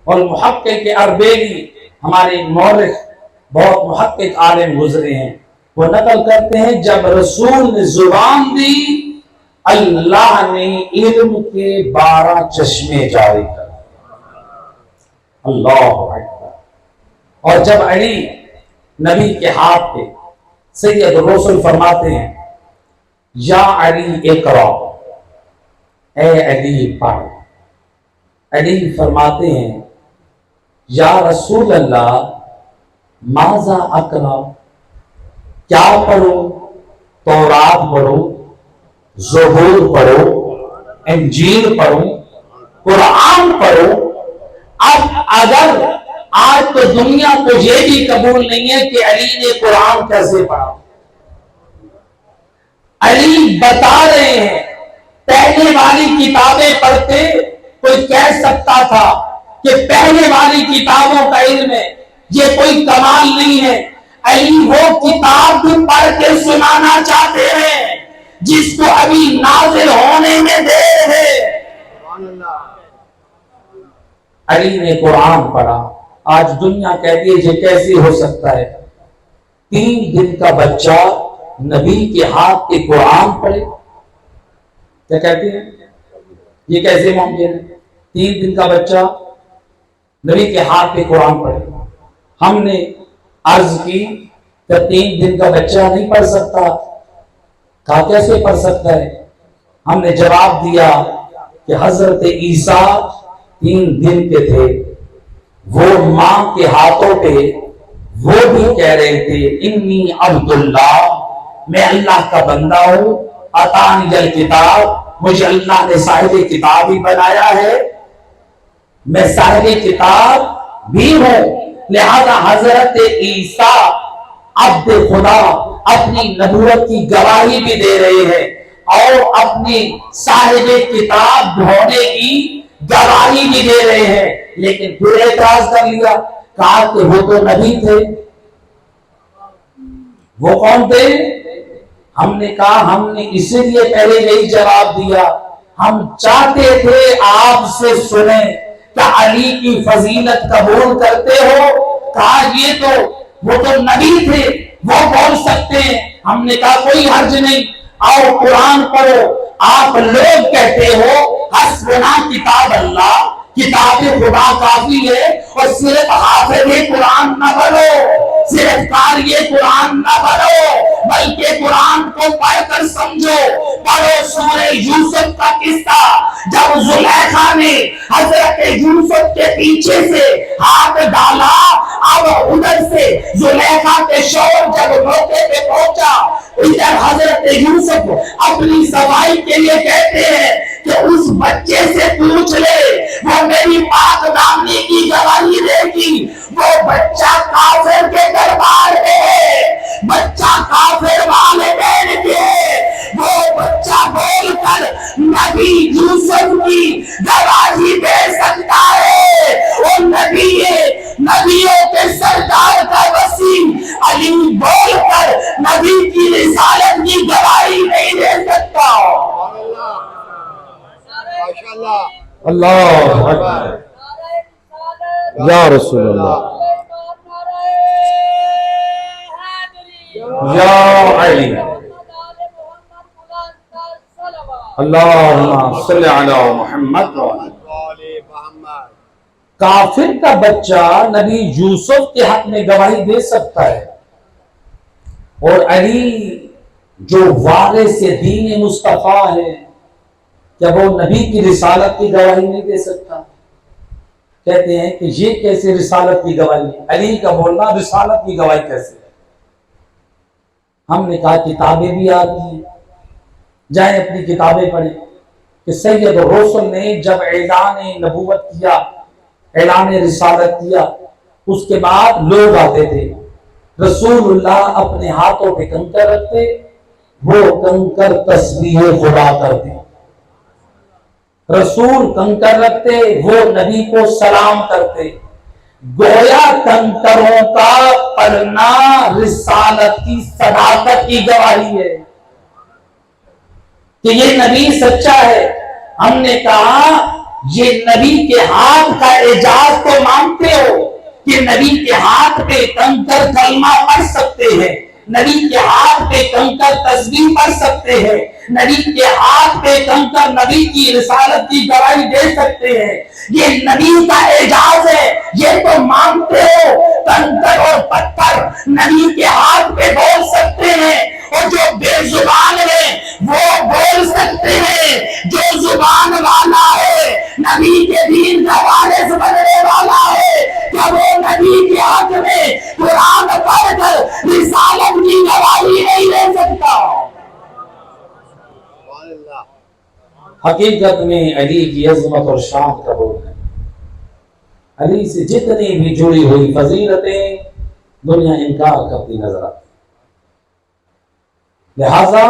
اور محقق اربیلی ہمارے مورخ بہت محقق عالم گزرے ہیں، وہ نقل کرتے ہیں جب رسول نے زبان دی اللہ نے علم کے 12 چشمے جاری کر. اللہ اکبر. اور جب علی نبی کے ہاتھ پہ سید رسول فرماتے ہیں یا علی اقرا، اے علی پڑھ. علی فرماتے ہیں یا رسول اللہ ماذا اقرا، کیا پڑھو؟ تورات پڑھو، زبور پڑھو، انجیل پڑھو، قرآن پڑھو. اب اگر آج تو دنیا کو یہ بھی قبول نہیں ہے کہ علی نے قرآن کیسے پڑھا. علی بتا رہے ہیں پہلے والی کتابیں پڑھتے کوئی کہہ سکتا تھا کہ پہلے والی کتابوں کا علم ہے، یہ کوئی کمال نہیں ہے. علی وہ کتاب بھی پڑھ کے سنانا چاہتے ہیں جس کو ابھی نازل ہونے میں دیر ہے. علی نے قرآن پڑھا. آج دنیا کہتی ہے یہ کیسے ہو سکتا ہے 3 دن کا بچہ نبی کے ہاتھ کے قرآن پڑھے؟ کیا کہتے ہیں یہ کیسے ممکن ہے 3 دن کا بچہ نبی کے ہاتھ پہ قرآن پڑھے؟ ہم نے عرض کی کہ 3 دن کا بچہ نہیں پڑھ سکتا. کہا کیسے پڑھ سکتا ہے؟ ہم نے جواب دیا کہ حضرت عیسیٰ 3 دن کے تھے، وہ ماں کے ہاتھوں پہ وہ بھی کہہ رہے تھے انی عبداللہ، میں اللہ کا بندہ ہوں، عطانی الکتاب، مجھے اللہ نے صاحب کتاب ہی بنایا ہے، میں صاحب کتاب بھی ہوں. لہذا حضرت عیسیٰ عبد خدا اپنی نبوت کی گواہی بھی دے رہے ہیں اور اپنی صاحب کتاب ہونے کی گواہی بھی دے رہے ہیں. لیکن پھر اعتراض کر لیا، کہا کہ وہ تو نبی تھے. وہ کون تھے؟ ہم نے کہا ہم نے اسی لیے پہلے یہی جواب دیا، ہم چاہتے تھے آپ سے سنیں کیا علی کی فضیلت قبول کرتے ہو؟ کہا یہ تو وہ تو نبی تھے، وہ بول سکتے ہیں. ہم نے کہا کوئی حرج نہیں، آؤ قرآن پڑھو. آپ لوگ کہتے ہو حسبنا کتاب اللہ، کتاب خدا کافی ہے، اور صرف حافظ قرآن نہ بنو، صرف قاری قرآن نہ بنو، بلکہ قرآن کو پڑھ کر سمجھو. پڑھو سورہ یوسف کا قصہ، جب زلیخا نے حضرت یوسف کے پیچھے سے ہاتھ ڈالا، اب ادھر سے زلیخا کے شوہر جب موقع پہ پہنچا، ادھر حضرت یوسف اپنی صفائی کے لیے کہتے ہیں کہ اس بچے سے پوچھ لے، وہ میری پاک دامنی کی گواہی دے گی. وہ بچہ کافر کے دربار میں ہے، بچہ کافر والدین کے ہے، وہ بچہ بول کر نبی یوسف کی گواہی دے سکتا ہے. وہ نبی ہے، نبیوں کے سردار کا وسیم علی بول کر نبی کی رسالت کی گواہی نہیں دے سکتا. اللہ اکبر یا رسول اللہ یا علی اللہم صلی علی محمد. کافر کا بچہ نبی یوسف کے حق میں گواہی دے سکتا ہے، اور علی جو وارث دین مصطفیٰ ہے، کیا وہ نبی کی رسالت کی گواہی نہیں دے سکتا؟ کہتے ہیں کہ یہ کیسے رسالت کی گواہی ہے؟ علی کا بولنا رسالت کی گواہی کیسے ہے؟ ہم نے کہا کتابیں بھی آتی ہیں، جائیں اپنی کتابیں پڑھیں کہ سید الرسل نے جب اعلان نبوت کیا، اعلان رسالت کیا، اس کے بعد لوگ آتے تھے، رسول اللہ اپنے ہاتھوں پہ کنکر رکھتے، وہ کنکر تسبیح خدا کرتے، رسول کنکر رکھتے، وہ نبی کو سلام کرتے، گویا کنکروں کا پڑھنا رسالت کی صداقت کی گواہی ہے کہ یہ نبی سچا ہے۔ ہم نے کہا یہ نبی کے ہاتھ کا اعجاز تو مانتے ہو کہ نبی کے ہاتھ پہ کنکر کلمہ پڑھ سکتے ہیں، نبی کے ہاتھ پہ کنکر تسبیح پڑھ سکتے ہیں، نبی کے ہاتھ پہ کنکر نبی کی رسالت کی گواہی دے سکتے ہیں، یہ نبی کا اعجاز ہے، یہ تو مانتے ہو کنکر اور پتھر نبی کے ہاتھ پہ بول سکتے ہیں، اور جو بے زبان ہے وہ بول سکتے ہیں، جو زبان والا ہے نبی کے دین کا وارث بننے والا ہے، کیا وہ نبی کے حق میں قرآن پڑھ کر رسالت کی گواہی نہیں دے سکتا؟ حقیقت میں علی کی عظمت اور شان کا بول ہے، علی سے جتنی بھی جڑی ہوئی فضیلتیں دنیا انکار کرتی نظر آتی، لہذا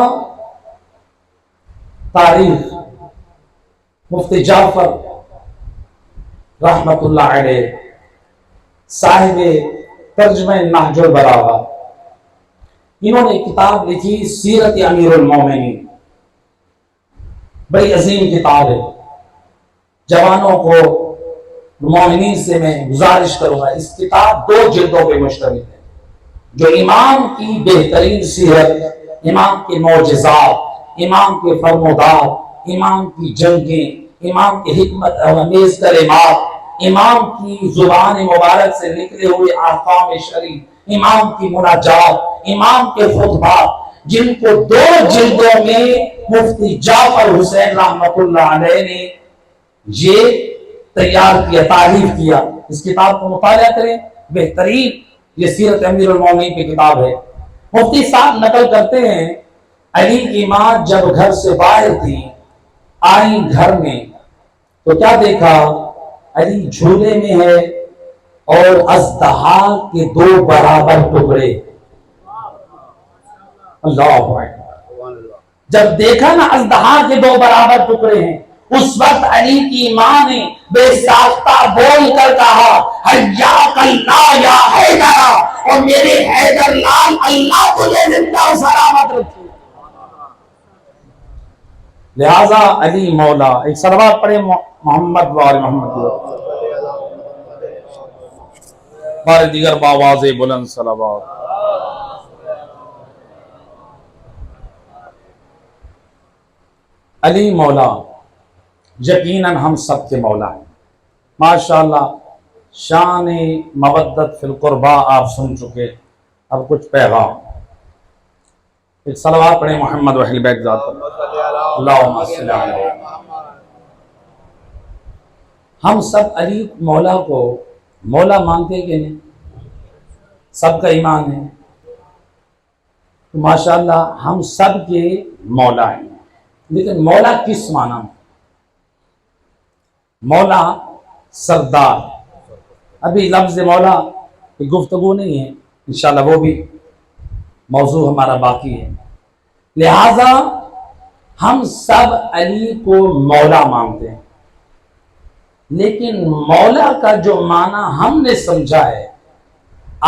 تاریخ مفتی جعفر رحمت اللہ علیہ صاحب ترجمہ نہج البلاغہ، انہوں نے کتاب لکھی سیرت امیر المومنین، بڑی عظیم کتاب ہے، جوانوں کو مومنین سے میں گزارش کروں گا، اس کتاب 2 جلدوں پہ مشتمل ہے، جو امام کی بہترین سیرت، امام کے معجزات، امام کے فرمودات، امام کی جنگیں، امام کی حکمت امیز کلمات، امام کی زبان مبارک سے نکلے ہوئے احکام شرعی، امام کی مناجات، امام کے خطبات، جن کو 2 جلدوں میں مفتی جعفر حسین رحمت اللہ علیہ نے یہ تیار کیا، تعریف کیا۔ اس کتاب کو مطالعہ کریں، بہترین یہ سیرت امیر المومنین کی کتاب ہے۔ مفتی صاحب نقل کرتے ہیں علی کی ماں جب گھر سے باہر تھی، آئی گھر میں تو کیا دیکھا؟ علی جھولے میں ہے اور اژدہا کے 2 برابر ٹکڑے۔ اللہ اکبر! جب دیکھا نا اژدہا کے 2 برابر ٹکڑے ہیں، اس وقت علی کی ماں نے بے ساختہ بول کر کہا حیاک اللہ یا حیدر، اور میرے حیدر لال اللہ تجھے زندہ و سلامت رکھے۔ لہذا علی مولا، ایک صلوات پڑھے محمد وآل محمد، بار دیگر باواز بلند صلوات۔ علی مولا یقیناً ہم سب کے مولا ہیں، ماشاءاللہ۔ شان مودت فی القربہ آپ سن چکے، اب کچھ پیغام، ایک صلوات پڑھیں محمد و اہل بیت ذات پر، اللہم صلی علیہ۔ ہم سب علی مولا کو مولا مانتے کہ نہیں؟ سب کا ایمان ہے، ماشاءاللہ ہم سب کے مولا ہیں، لیکن مولا کس معنی میں؟ مولا سردار، ابھی لفظ مولا کی گفتگو نہیں ہے، انشاءاللہ وہ بھی موضوع ہمارا باقی ہے۔ لہذا ہم سب علی کو مولا مانتے ہیں، لیکن مولا کا جو معنی ہم نے سمجھا ہے،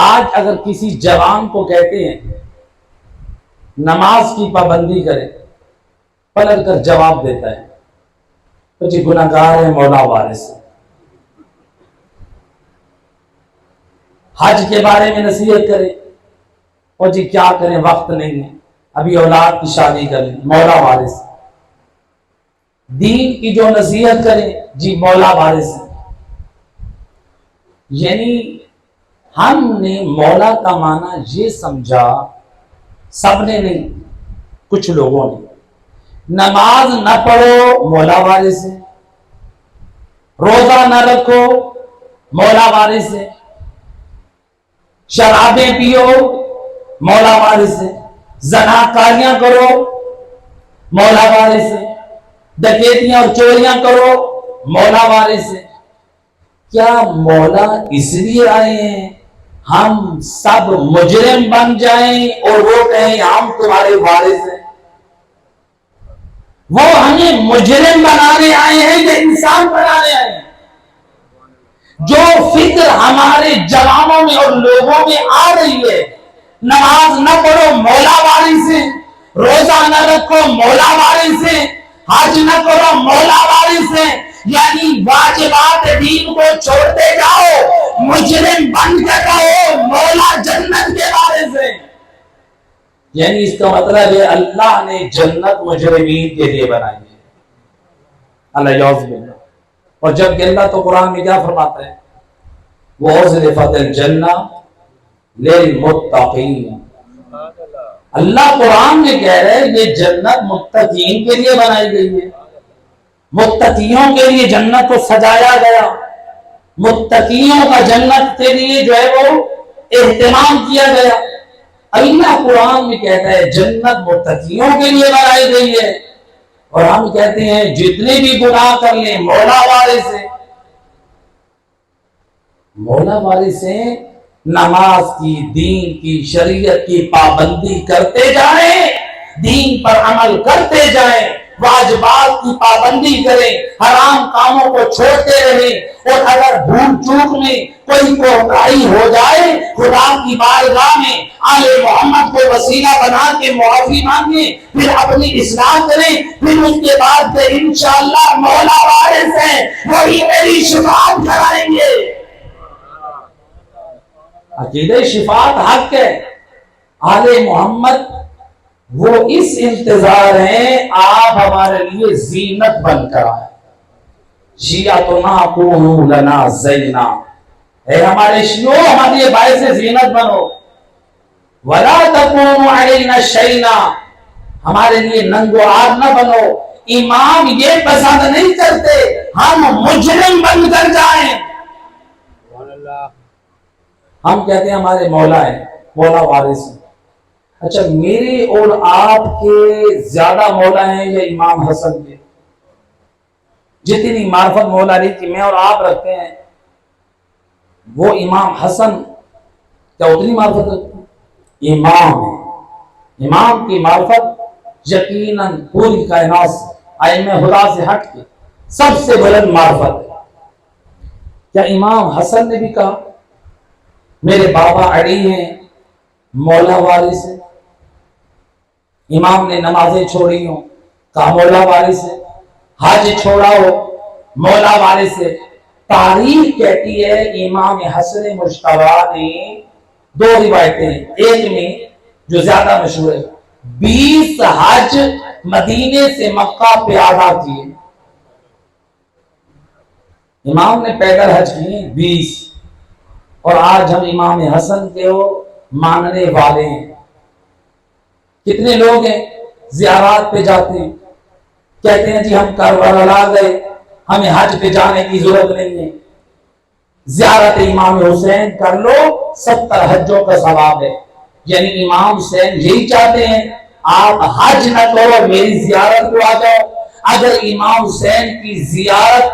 آج اگر کسی جوان کو کہتے ہیں نماز کی پابندی کرے، پلٹ کر جواب دیتا ہے تو جی گناہ گار ہے، مولا وارث ہے۔ حج کے بارے میں نصیحت کرے اور جی کیا کریں، وقت نہیں ہے، ابھی اولاد کی شادی کر لیں، مولا وارث ہے۔ دین کی جو نصیحت کرے، جی مولا وارث ہے۔ یعنی ہم نے مولا کا معنی یہ سمجھا، سب نے نہیں، کچھ لوگوں نے، نماز نہ پڑھو مولا وارث ہے، روزہ نہ رکھو مولا وارث ہے، شرابیں پیو مولا وارث ہے، زناکاریاں کرو مولا وارث ہے، ڈکیتیاں اور چوریاں کرو مولا وارث ہے۔ کیا مولا اس لیے آئے ہیں ہم سب مجرم بن جائیں اور وہ کہیں ہم تمہارے وارث ہیں؟ وہ ہمیں مجرم بنانے آئے ہیں یا انسان بنانے آئے ہیں؟ جو فکر ہمارے جوانوں میں اور لوگوں میں آ رہی ہے، نماز نہ پڑھو مولا وارث ہے، روزہ نہ رکھو مولا وارث ہے، حج نہ کرو مولا وارث ہے، یعنی واجبات دین کو چھوڑتے جاؤ، مجرم بن کے رہو، مولا جنت کے وارث ہے۔ یعنی اس کا مطلب ہے اللہ نے جنت مجرمین کے لیے بنائی ہے، اللہ یعوذ باللہ۔ اور جب کہ اللہ تو قرآن میں کیا فرماتا ہے، وَأُزْلِفَتِ الْجَنَّةُ لِلْمُتَّقِينَ، اللہ قرآن میں کہہ رہے ہیں یہ جنت متقین کے لیے بنائی گئی ہے، متقیوں کے لیے جنت کو سجایا گیا، متقیوں کا جنت کے لیے جو ہے وہ اہتمام کیا گیا۔ اللہ قرآن میں کہتا ہے جنت متقیوں کے لیے بنائی گئی ہے، اور ہم کہتے ہیں جتنے بھی گناہ کر لیں مولا وارث ہے۔ مولا وارث ہیں، نماز کی، دین کی، شریعت کی پابندی کرتے جائیں، دین پر عمل کرتے جائیں، واجبات کی پابندی کریں، حرام کاموں کو چھوڑتے رہیں، اور اگر بھول چوک میں کوئی کوتاہی ہو جائے خدا کی بارگاہ میں آل محمد کو وسیلہ بنا کے معافی مانگیں، پھر اپنی اصلاح کریں، پھر اس کے بعد انشاءاللہ مولا وارث ہیں، وہی میری شفاعت کرائیں گے۔ عقیدہ شفاعت حق ہے، آل محمد وہ اس انتظار ہیں آپ ہمارے لیے زینت بن کر آئے، شیعتنا کونوا لنا زینا، اے ہمارے شیعوں ہمارے لیے باعث زینت بنو، ولا تکونوا علینا شینا، ہمارے لیے ننگ و عار نہ بنو۔ امام یہ پسند نہیں کرتے ہم مجرم بن کر جائیں۔ ہم کہتے ہیں ہمارے مولا ہے، مولا وارث ہے۔ اچھا میرے اور آپ کے زیادہ مولا ہیں یا امام حسن کے؟ جتنی معرفت مولا رہی کہ میں اور آپ رکھتے ہیں وہ امام حسن کیا اتنی معرفت رکھتے ہیں؟ امام ہے، امام کی معرفت یقیناً پوری کائنات سے، ائمہ خدا سے ہٹ کے سب سے بلند معرفت ہے۔ کیا امام حسن نے بھی کہا میرے بابا علی ہیں مولا وارث ہے؟ امام نے نمازیں چھوڑی ہوں کہا مولا وارث ہے، حج چھوڑا ہو مولا وارث ہے۔ تاریخ کہتی ہے امام حسن مجتبی نے دو روایتیں ہیں، ایک میں جو زیادہ مشہور ہے 20 حج مدینے سے مکہ پہ ادا کیے، امام نے پیدل حج کیے 20، اور آج ہم امام حسن کے ماننے والے ہیں۔ کتنے لوگ ہیں زیارات پہ جاتے ہیں، کہتے ہیں جی ہم کربلا گئے ہمیں حج پہ جانے کی ضرورت نہیں ہے، زیارت امام حسین کر لو 70 حجوں کا ثواب ہے۔ یعنی امام حسین یہی چاہتے ہیں آپ حج نہ کرو میری زیارت کو آ جاؤ۔ اگر امام حسین کی زیارت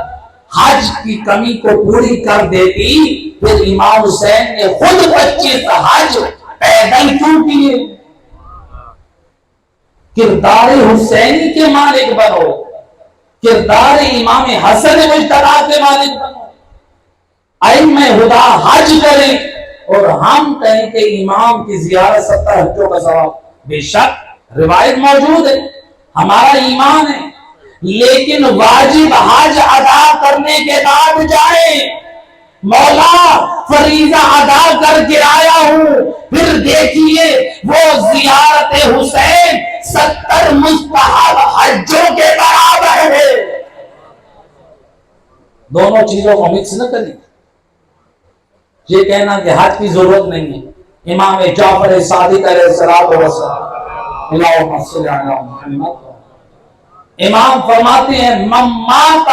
حج کی کمی کو پوری کر دیتی پھر امام حسین نے خود 25 حج پیدل کیوں کیے؟ کردار حسینی کے مالک بنو، کردار امام حسن مجتبی کے مالک بنو، ائمہ خدا حج کریں اور ہم کہیں کہ امام کی زیارت 70 حجوں کا ثواب۔ بے شک روایت موجود ہے، ہمارا ایمان ہے، لیکن واجب حج ادا کرنے کے بعد جائیں، مولا فریضہ ادا کر کے آیا ہوں، پھر دیکھیے وہ زیارت حسین 70 مستحب حجوں کے برابر ہے۔ دونوں چیزوں کو مکس نہ کریں۔ یہ کہنا کہ حج کی ضرورت نہیں ہے، امام جعفر صادق علیہ الصلوۃ والسلام، اللہم صل علی محمد، امام فرماتے ہیں من مات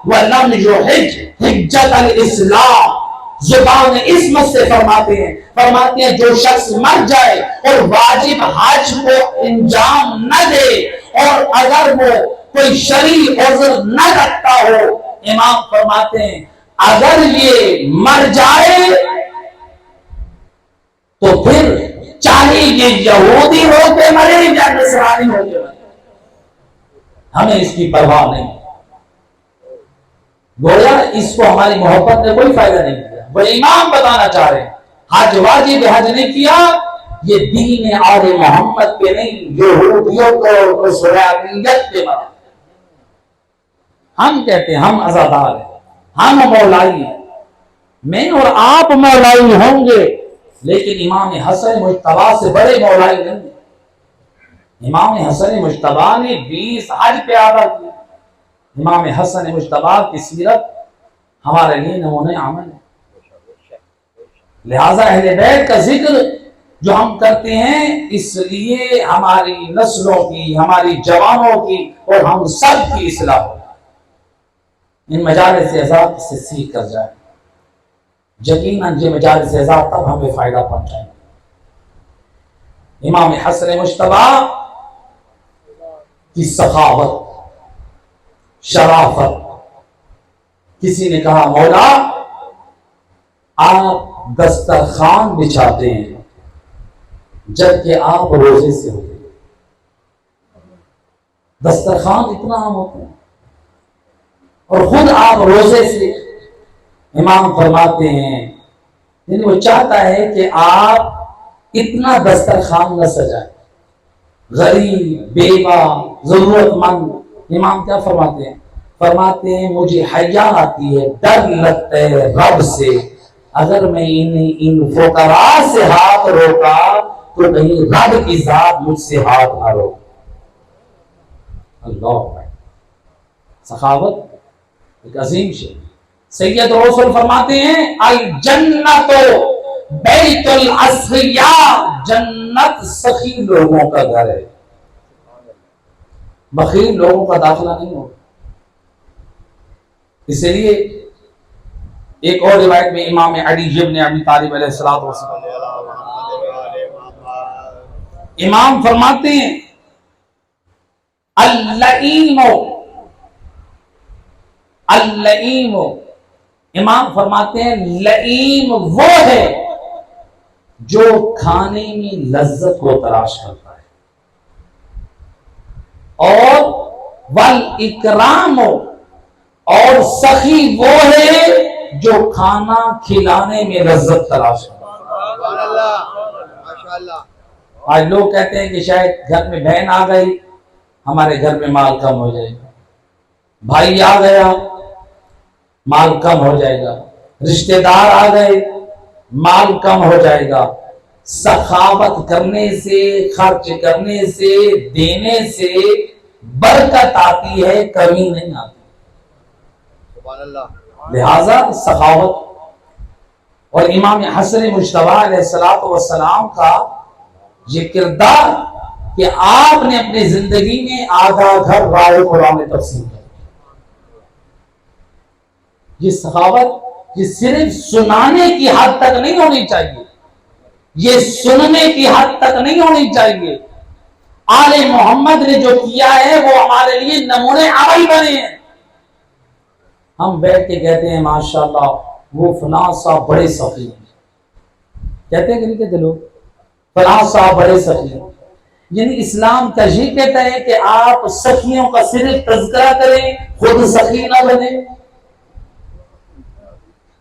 ولم یحج حجۃ الاسلام، زبان اسم سے فرماتے ہیں جو شخص مر جائے اور واجب حج کو انجام نہ دے، اور اگر وہ کوئی شرعی عذر نہ رکھتا ہو، امام فرماتے ہیں اگر یہ مر جائے تو پھر چاہے یہ یہودی ہو کے مرے یا نصرانی ہو کے مرے، ہمیں اس کی پرواہ نہیں۔ گویا اس کو ہماری محبت نے کوئی فائدہ نہیں کیا۔ وہ امام بتانا چاہ رہے ہیں حج واجب حج نہیں کیا، یہ دین آل محمد پہ نہیں، یہودیوں کو نصرانیت پہ مرا۔ ہم کہتے ہیں ہم عزادار ہیں، ہم مولائی ہیں، میں اور آپ مولائی ہوں گے، لیکن امام حسن مجتبی سے بڑے مولائی نہیں ہیں۔ امام حسن مجتبی نے 20 حج پہ ادا کیا۔ امام حسن مجتبی کی سیرت ہمارے لیے نمونہ عمل ہے۔ لہذا اہل بیت کا ذکر جو ہم کرتے ہیں اس لیے ہماری نسلوں کی، ہماری جوانوں کی اور ہم سب کی اصلاح ہو، ان مجالس اعزاز سے سیکھ کر جائیں۔ یقیناً یہ مجالس اعزاز تب ہمیں فائدہ پہنچائیں۔ امام حسن مجتبی کی سخاوت، شرافت، کسی نے کہا مولا آپ دسترخوان بچھاتے ہیں جبکہ آپ روزے سے ہوتے ہیں، دسترخوان اتنا عام ہوتا ہے اور خود آپ روزے سے۔ امام فرماتے ہیں یعنی وہ چاہتا ہے کہ آپ اتنا دسترخوان نہ سجائیں، غریب، بیوہ، ضرورت مند۔ امام کیا فرماتے ہیں مجھے حیا آتی ہے، ڈر لگتا ہے رب سے، اگر میں ان فقراء سے ہاتھ روکا تو کہیں رب کی ذات مجھ سے ہاتھ نہ روک۔ اللہ، سخاوت ایک عظیم شے۔ سید رسول فرماتے ہیں الجنت بیت الاسخیاء، جنت سخی لوگوں کا گھر ہے، بخیل لوگوں کا داخلہ نہیں ہوگا۔ اس لیے ایک اور روایت میں امام علی بن ابی طالب علیہ الصلوۃ والسلام امام فرماتے ہیں اللئیم، امام فرماتے ہیں لئیم وہ ہے جو کھانے میں لذت کو تلاش کرتا ہے، اور والاکرام، اور سخی وہ ہے جو کھانا کھلانے میں لذت تلاش کرتا ہے۔ آج لوگ کہتے ہیں کہ شاید گھر میں بہن آ گئی ہمارے گھر میں مال کم ہو جائے گا، بھائی آ گیا مال کم ہو جائے گا، رشتہ دار آ گئے مال کم ہو جائے گا۔ سخاوت کرنے سے، خرچ کرنے سے، دینے سے برکت آتی ہے، کمی نہیں آتی۔ لہذا سخاوت، اور امام حسن مجتبی علیہ الصلوۃ والسلام کا یہ کردار کہ آپ نے اپنی زندگی میں آدھا گھر راہ قرآن میں تقسیم کیا۔ یہ سخاوت یہ صرف سنانے کی حد تک نہیں ہونی چاہیے، یہ سننے کی حد تک نہیں ہونی چاہیے۔ آل محمد نے جو کیا ہے وہ ہمارے لیے نمونے عمل بنے ہیں۔ ہم بیٹھ کے کہتے ہیں ماشاءاللہ وہ فلاں صاحب بڑے سخی ہیں، کہتے ہیں کہ نہیں کہتے لوگ فلاں صاحب بڑے سخی ہیں؟ یعنی اسلام کا یہ کہتا ہے کہ آپ سخیوں کا صرف تذکرہ کریں، خود سخی نہ بنے۔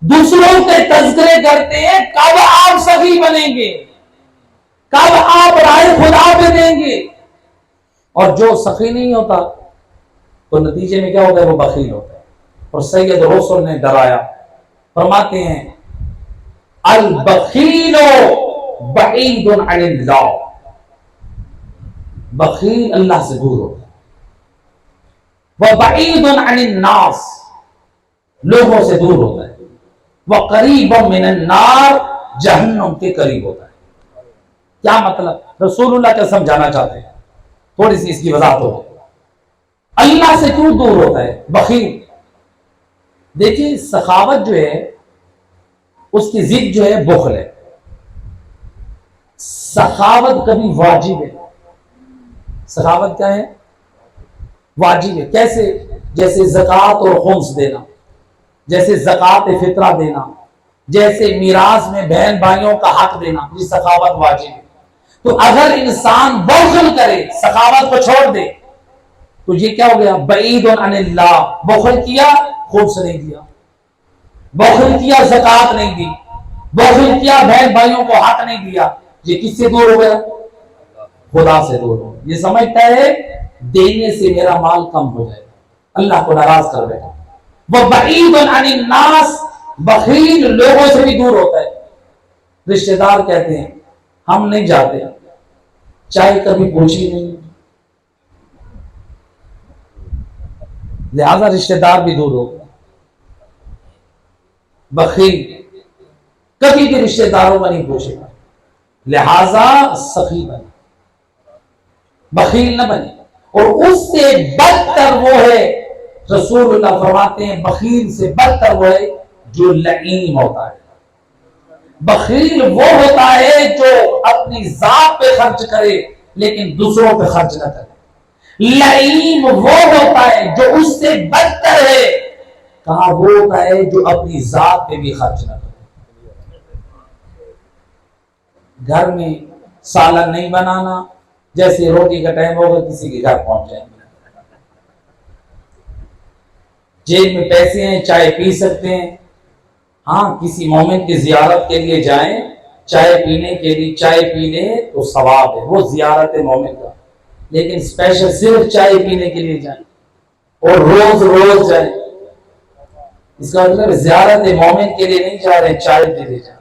دوسروں کے تذکرے کرتے ہیں، کب آپ سخی بنیں گے، کب آپ راہ خدا پہ دیں گے؟ اور جو سخی نہیں ہوتا تو نتیجے میں کیا ہوتا ہے، وہ بخیل ہوتا ہے۔ اور سید رسول نے ڈرایا، فرماتے ہیں البخیل بعید عن اللہ، بخیل اللہ سے دور ہوتا ہے، وبعید عن الناس، لوگوں سے دور ہوتا ہے۔ وقریب من النار، جہنم کے قریب ہوتا ہے۔ کیا مطلب رسول اللہ کیا سمجھانا چاہتے ہیں؟ تھوڑی سی اس کی وضاحت ہو۔ اللہ سے کیوں دور ہوتا ہے؟ بخیل۔ دیکھیے سخاوت جو ہے اس کی ضد جو ہے بخل ہے۔ سخاوت کبھی واجب ہے۔ سخاوت کیا ہے؟ واجب ہے۔ کیسے؟ جیسے زکوٰۃ اور خمس دینا، جیسے زکوٰۃ فطرہ دینا، جیسے میراث میں بہن بھائیوں کا حق دینا، یہ سخاوت واجب ہے۔ تو اگر انسان بخل کرے، سخاوت کو چھوڑ دے، تو یہ کیا ہو گیا؟ بعید عن اللہ۔ بخل کیا، خمس نہیں دیا، بخل کیا، زکوٰۃ نہیں دی، بخل کیا، بہن بھائیوں کو حق نہیں دیا، یہ کس سے دور ہو گیا؟ خدا سے دور ہو گیا۔ یہ سمجھتا ہے دینے سے میرا مال کم ہو جائے، اللہ کو ناراض کر بیٹھا۔ وہ بعید عن الناس، بخیل لوگوں سے بھی دور ہوتا ہے۔ رشتہ دار کہتے ہیں ہم نہیں جاتے، چائے کبھی پوچھی نہیں، لہذا رشتہ دار بھی دور ہو گئے۔ بخیل کبھی بھی رشتہ داروں کا نہیں پوچھے گا، لہذا سخی بنے، بخیل نہ بنے۔ اور اس سے بدتر وہ ہے، رسول اللہ فرماتے ہیں بخیل سے بدتر وہ ہے جو لعین ہوتا ہے۔ بخیل وہ ہوتا ہے جو اپنی ذات پہ خرچ کرے لیکن دوسروں پہ خرچ نہ کرے۔ لعین وہ ہوتا ہے جو اس سے بدتر ہے، کہا وہ ہوتا ہے جو اپنی ذات پہ بھی خرچ نہ کرے۔ گھر میں سالن نہیں بنانا، جیسے روٹی کا ٹائم ہوگا کسی کے گھر پہنچ جائیں گے۔ جیب میں پیسے ہیں، چائے پی سکتے ہیں، ہاں کسی مومن کی زیارت کے لیے جائیں، چائے پینے کے لیے چائے پی لیں تو ثواب ہے، وہ زیارت مومن کا۔ لیکن اسپیشل صرف چائے پینے کے لیے جائیں اور روز روز جائیں، اس کا مطلب زیارت مومن کے لیے نہیں جا رہے، چائے کے لیے جا رہے۔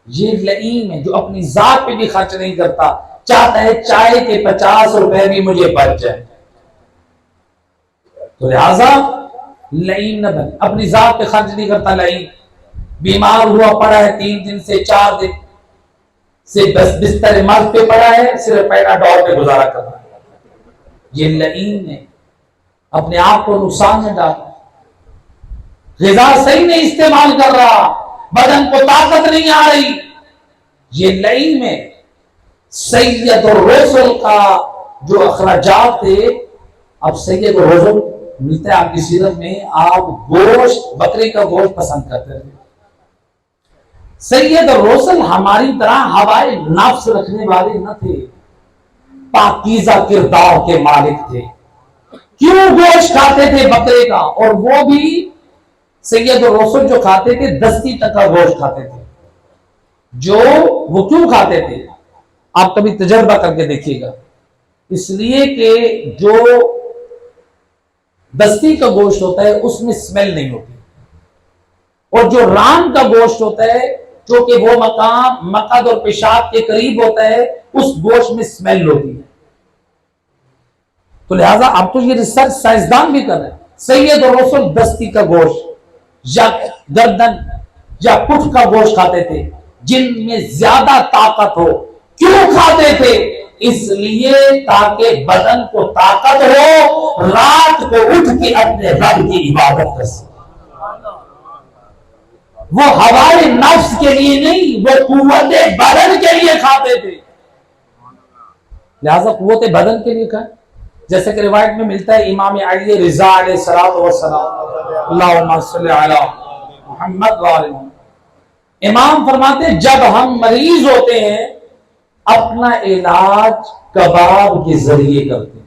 یہ لعین ہے جو اپنی ذات پہ بھی خرچ نہیں کرتا، چاہتا ہے چائے کے 50 روپے بھی مجھے بچ جائے، تو لہذا لعین نہ بنے، اپنی ذات پہ خرچ نہیں کرتا۔ لعین بیمار ہوا پڑا ہے 3 دن سے 4 دن سے بستر مرض پہ پڑا ہے، صرف پیناڈول پہ گزارا کر رہا ہے، یہ لعین ہے، اپنے آپ کو نقصان میں ڈال، غذا صحیح نہیں استعمال کر رہا، بدن کو طاقت نہیں آ رہی، یہ لعین ہے۔ سید الرسل کا جو اخراجات تھے، اب سید الرسل ملتا ہے آپ کی سیرت میں، آپ گوشت بکری کا گوشت پسند کرتے تھے۔ سید الرسل ہماری طرح ہوائے نفس رکھنے والے نہ تھے، پاکیزہ کردار کے مالک تھے۔ کیوں گوشت کھاتے تھے بکرے کا؟ اور وہ بھی سید الرسل جو کھاتے تھے دستی تک کا گوشت کھاتے تھے۔ جو وہ کیوں کھاتے تھے آپ کبھی تجربہ کر کے دیکھیے گا، اس لیے کہ جو دستی کا گوشت ہوتا ہے اس میں سمیل نہیں ہوتی، اور جو ران کا گوشت ہوتا ہے جو کہ وہ مقام مقعد اور پیشاب کے قریب ہوتا ہے، اس گوشت میں سمیل ہوتی ہے۔ تو لہٰذا اب تو یہ ریسرچ سائنسدان بھی کر رہے ہیں، سید الرسل دستی کا گوشت یا گردن یا پٹھ کا گوشت کھاتے تھے جن میں زیادہ طاقت ہو۔ کیوں کھاتے تھے؟ اس لیے تاکہ بدن کو طاقت ہو، رات کو اٹھ کے اپنے رب کی عبادت کر سکے۔ وہ ہوائے نفس کے لیے نہیں، وہ قوت بدن کے لیے کھاتے تھے، لہذا قوت بدن کے لیے کھائے۔ جیسے کہ روایت میں ملتا ہے امام علی رضا علیہ الصلوۃ والسلام، اللہم صلی علی محمد وآلہ محمد، امام فرماتے ہیں جب ہم مریض ہوتے ہیں اپنا علاج کباب کے ذریعے کرتے ہیں،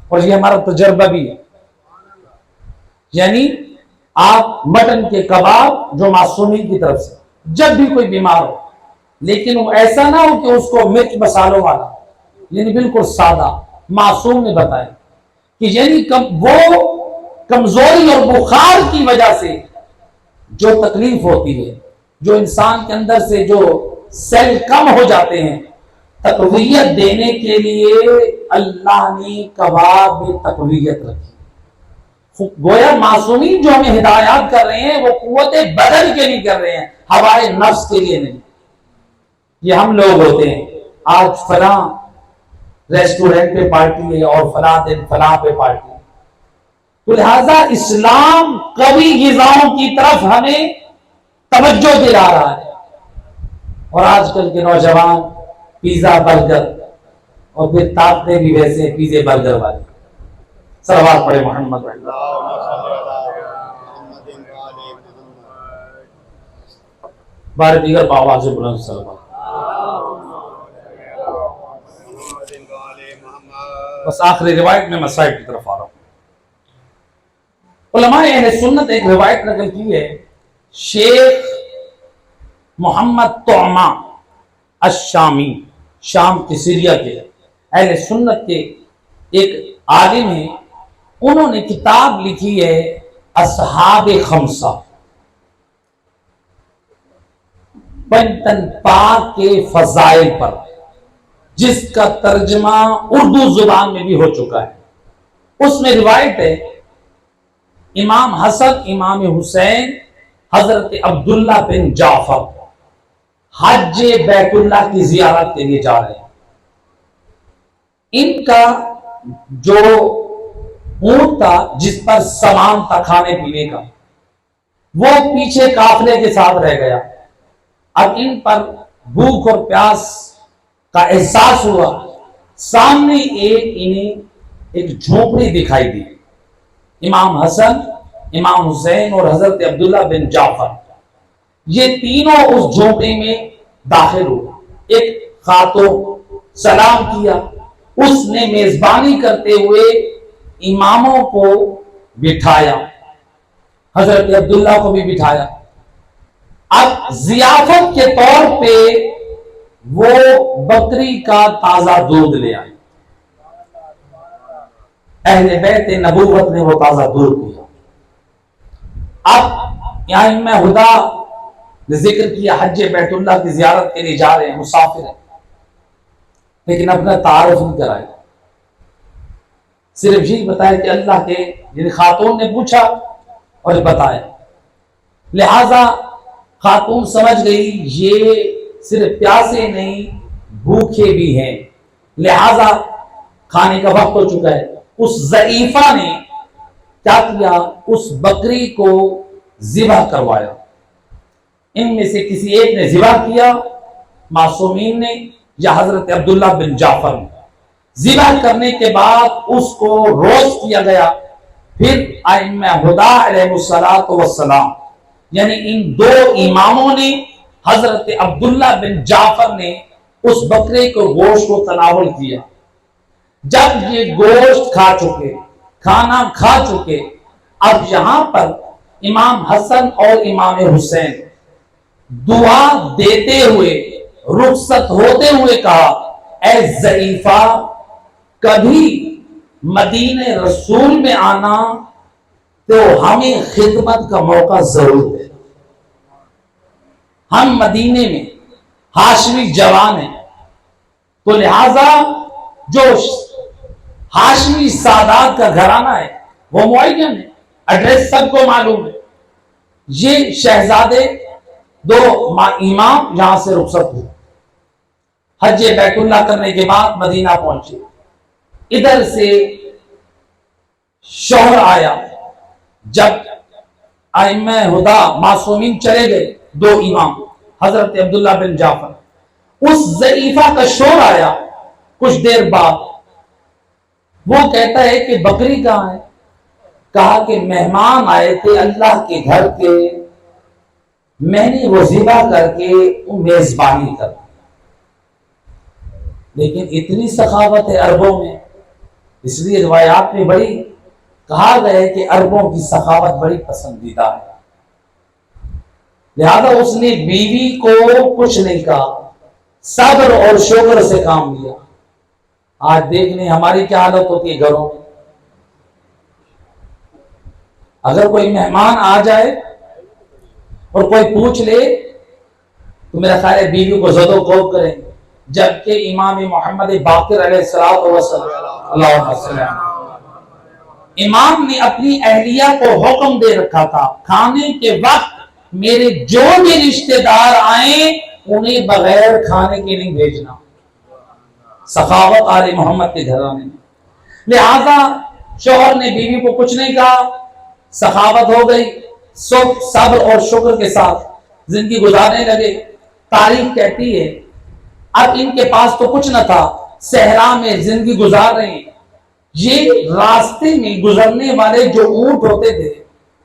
اور یہ ہمارا تجربہ بھی ہے، یعنی آپ مٹن کے کباب جو معصومین کی طرف سے، جب بھی کوئی بیمار ہو، لیکن وہ ایسا نہ ہو کہ اس کو مرچ مسالوں والا، یعنی بالکل سادہ، معصوم نے بتایا کہ یعنی وہ کمزوری اور بخار کی وجہ سے جو تکلیف ہوتی ہے، جو انسان کے اندر سے جو سیل کم ہو جاتے ہیں، تقویت دینے کے لیے اللہ نے کباب میں تقویت رکھی، گویا معصومین جو ہمیں ہدایات کر رہے ہیں وہ قوت بدن کے لیے کر رہے ہیں، ہوائے نفس کے لیے نہیں۔ یہ ہم لوگ ہوتے ہیں، آج فلاں ریسٹورنٹ پہ پارٹی ہے اور فلاں دن فلاں پہ پارٹی ہے، تو لہذا اسلام کبھی غذاؤں کی طرف ہمیں توجہ دلا رہا ہے، اور آج کل کے نوجوان پیزا برگر، اور پھر طاقتیں بھی ویسے پیزے برگر والے۔ صلوات پڑھے محمد بارے دیگر باواز بلند صلوات۔ بس آخری روایت میں مسائل کی طرف آ رہا ہوں۔ علماء اہل سنت ایک روایت نقل کی ہے، شیخ محمد طعمہ الشامی، شام کی سیریا کے اہل سنت کے ایک عالم ہیں، انہوں نے کتاب لکھی ہے اصحاب خمسہ، پنجتن پاک کے فضائل پر، جس کا ترجمہ اردو زبان میں بھی ہو چکا ہے۔ اس میں روایت ہے امام حسن امام حسین حضرت عبداللہ بن جعفر حج بیت اللہ کی زیارت کے لیے جا رہے ہیں۔ ان کا جو اونٹ تھا جس پر سامان تھا کھانے پینے کا، وہ پیچھے قافلے کے ساتھ رہ گیا۔ اب ان پر بھوک اور پیاس کا احساس ہوا، سامنے انہیں ایک جھونپڑی دکھائی دی۔ امام حسن امام حسین اور حضرت عبداللہ بن جعفر یہ تینوں اس جھونپڑی میں داخل ہوئے۔ ایک خاتون سلام کیا، اس نے میزبانی کرتے ہوئے اماموں کو بٹھایا، حضرت عبداللہ کو بھی بٹھایا۔ اب ضیافت کے طور پہ وہ بکری کا تازہ دودھ لے آئے، اہل بیت نبوت نے وہ تازہ دودھ پیا۔ اب یہاں میں خدا نے ذکر کیا حج بیت اللہ کی زیارت کے لیے جا رہے ہیں، مسافر ہیں، لیکن اپنا تعارف نہیں کرائے، صرف یہی بتایا کہ اللہ کے، یعنی خاتون نے پوچھا اور بتایا۔ لہذا خاتون سمجھ گئی یہ صرف پیاسے نہیں بھوکے بھی ہیں، لہذا کھانے کا وقت ہو چکا ہے۔ اس ضعیفہ نے کیا کیا، اس بکری کو ذبح کروایا۔ ان میں سے کسی ایک نے ذبح کیا، معصومین نے یا حضرت عبداللہ بن جعفر نے۔ ذبح کرنے کے بعد اس کو روسٹ کیا گیا، پھر ائمہ ہدی علیہ الصلوۃ والسلام یعنی ان دو اماموں نے، حضرت عبداللہ بن جعفر نے اس بکرے کو گوشت کو تناول کیا۔ جب یہ گوشت کھا چکے، کھانا کھا چکے، اب یہاں پر امام حسن اور امام حسین دعا دیتے ہوئے رخصت ہوتے ہوئے کہا، اے ضعیفہ کبھی مدینہ رسول میں آنا تو ہمیں خدمت کا موقع ضرور دے۔ ہم مدینے میں ہاشمی جوان ہیں، تو لہذا جو ہاشمی سادات کا گھرانہ ہے وہ معین ہے، ایڈریس سب کو معلوم ہے۔ یہ شہزادے دو امام یہاں سے رخصت ہوئے، حج بیت اللہ کرنے کے بعد مدینہ پہنچے۔ ادھر سے شوہر آیا، جب ائمہ ہدی معصومین چلے گئے، دو امام حضرت عبداللہ بن جعفر، اس ضعیفہ کا شوہر آیا کچھ دیر بعد، وہ کہتا ہے کہ بکری کہاں ہے؟ کہا کہ مہمان آئے تھے اللہ کے گھر کے، میں نے وہ ذبح کر کے میزبانی کر۔ لیکن اتنی سخاوت ہے عربوں میں، اس لیے روایات میں بڑی کہا گیا ہے کہ عربوں کی سخاوت بڑی پسندیدہ ہے، لہذا اس نے بیوی کو کچھ نہیں کہا، صبر اور شکر سے کام لیا۔ آج دیکھ لیں ہماری کیا حالت ہوتی ہے گھروں میں، اگر کوئی مہمان آ جائے اور کوئی پوچھ لے تو میرا خیال ہے بیوی کو زد و کوب کریں، جبکہ امام محمد باقر علیہ السلام امام نے اپنی اہلیہ کو حکم دے رکھا تھا کھانے کے وقت میرے جو بھی رشتہ دار آئیں انہیں بغیر کھانے کے نہیں بھیجنا. سخاوت آل محمد کے گھرانے میں. لہذا شوہر نے بیوی کو کچھ نہیں کہا, سخاوت ہو گئی, صبر اور شکر کے ساتھ زندگی گزارنے لگے. تاریخ کہتی ہے اب ان کے پاس تو کچھ نہ تھا, صحرا میں زندگی گزار رہے ہیں. یہ راستے میں گزرنے والے جو اونٹ ہوتے تھے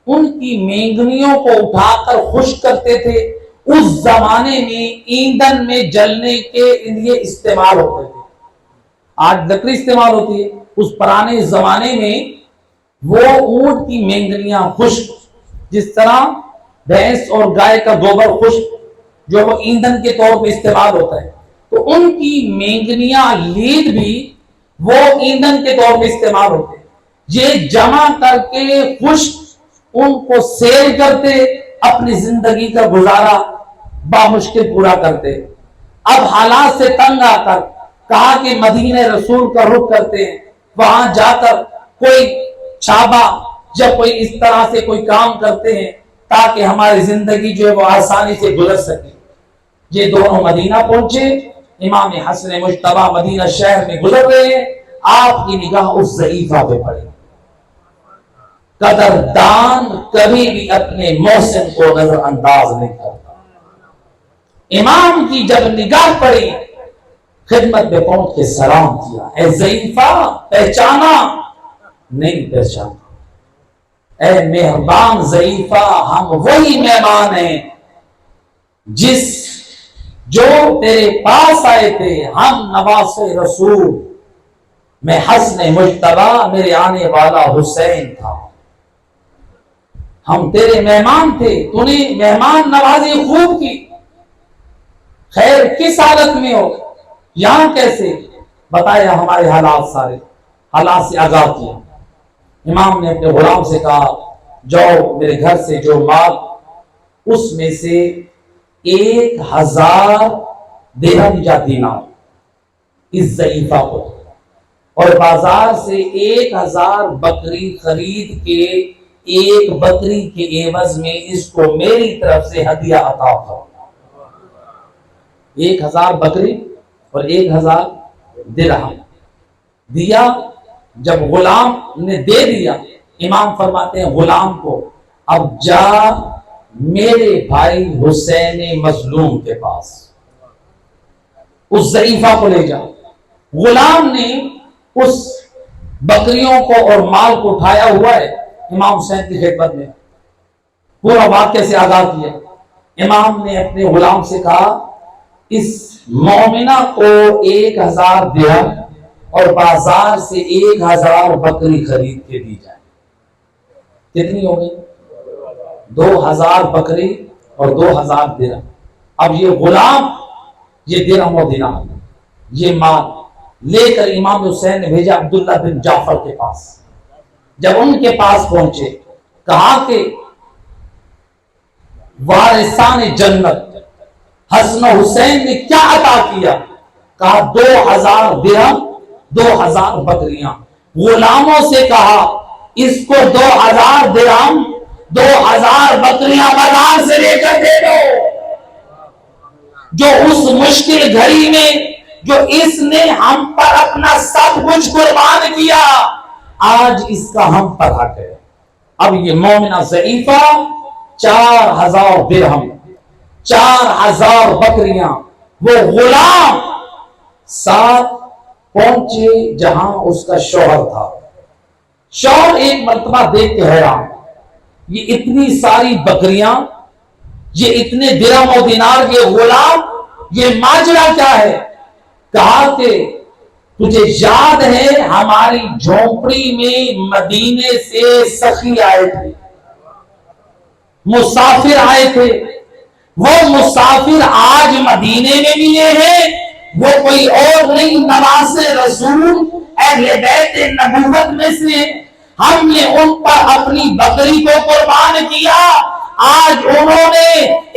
ان کی مینگنیوں کو اٹھا کر خشک کرتے تھے. اس زمانے میں ایندھن میں جلنے کے لیے استعمال ہوتے تھے. آج لکڑی استعمال ہوتی ہے, اس پرانے زمانے میں وہ اونٹ کی مینگنیاں خشک, جس طرح بھینس اور گائے کا گوبر خشک جو وہ ایندھن کے طور پہ استعمال ہوتا ہے, تو ان کی مینگنیاں لید بھی وہ ایندھن کے طور پہ استعمال ہوتے. یہ جمع کر کے خشک ان کو سیل کرتے, اپنی زندگی کا گزارا بامشکل پورا کرتے. اب حالات سے تنگ آ کر کہا کہ مدینہ رسول کا رخ کرتے ہیں, وہاں جا کر کوئی چھابا یا کوئی اس طرح سے کوئی کام کرتے ہیں تاکہ ہماری زندگی جو ہے وہ آسانی سے گزر سکے. یہ دونوں مدینہ پہنچے, امام حسن مجتبی مدینہ شہر میں گزر رہے ہیں. آپ کی نگاہ اس ضعیفہ پہ پڑی. قدردان کبھی بھی اپنے محسن کو نظر انداز نہیں کرتا. امام کی جب نگاہ پڑی, خدمت میں پہنچ کے سلام کیا, اے ضعیفہ پہچانا؟ نہیں پہچانا. اے مہربان ضعیفہ, ہم وہی مہمان ہیں جو تیرے پاس آئے تھے, ہم نواز رسول. میں حسن مجتبی, میرے آنے والا حسین تھا. ہم تیرے مہمان تھے, تو نے مہمان نوازی خوب کی. خیر کس حالت میں ہو, یہاں کیسے؟ بتایا ہمارے حالات, سارے حالات سے آگاہ کیا. امام نے اپنے غلام سے کہا جاؤ میرے گھر سے جو مال, اس میں سے 1000 درہم یا دینار اس ضعیفہ کو, اور بازار سے 1000 بکری خرید کے ایک بکری کے عوض میں اس کو میری طرف سے ہدیہ عطا کرو. 1000 بکری اور 1000 درہم دیا. جب غلام نے دے دیا, امام فرماتے ہیں غلام کو اب جا میرے بھائی حسین مظلوم کے پاس, اس ضعیفہ کو لے جا. غلام نے اس بکریوں کو اور مال کو اٹھایا ہوا ہے, امام حسین کی خدمت میں پورا واقعے سے آگاہ کیا. امام نے اپنے غلام سے کہا اس مومنہ کو 1000 درہم اور بازار سے 1000 بکری خرید کے دی جائے. کتنی ہو گئی؟ 2000 بکری اور 2000 درہم. اب یہ غلام, یہ درہم و دینار, یہ مال لے کر امام حسین نے بھیجا عبداللہ بن جعفر کے پاس. جب ان کے پاس پہنچے, کہا کہ وارثان جنت حسن حسین نے کیا عطا کیا؟ کہا 2000 درہم 2000 بکریاں. غلاموں سے کہا اس کو 2000 درہم 2000 بکریاں بازار سے لے کر دے دو. جو اس مشکل گھڑی میں جو اس نے ہم پر اپنا سب کچھ قربان کیا, آج اس کا ہم پر حق ہے. اب یہ مومنہ ضعیفہ 4000 درہم 4000 بکریاں, وہ غلام ساتھ پہنچے جہاں اس کا شوہر تھا. شوہر ایک مرتبہ دیکھ کے حیران, یہ اتنی ساری بکریاں, یہ اتنے درہم و دینار, یہ غلام, یہ ماجرا کیا ہے؟ کہا کہ تجھے یاد ہے ہماری جھونپڑی میں مدینے سے سخی آئے تھے, مسافر آئے تھے, وہ مسافر آج مدینے میں ملے ہیں, وہ کوئی اور نہیں نواز رسول اہل بیت نبوت میں سے. ہم نے ان پر اپنی بکری کو قربان کیا, آج انہوں نے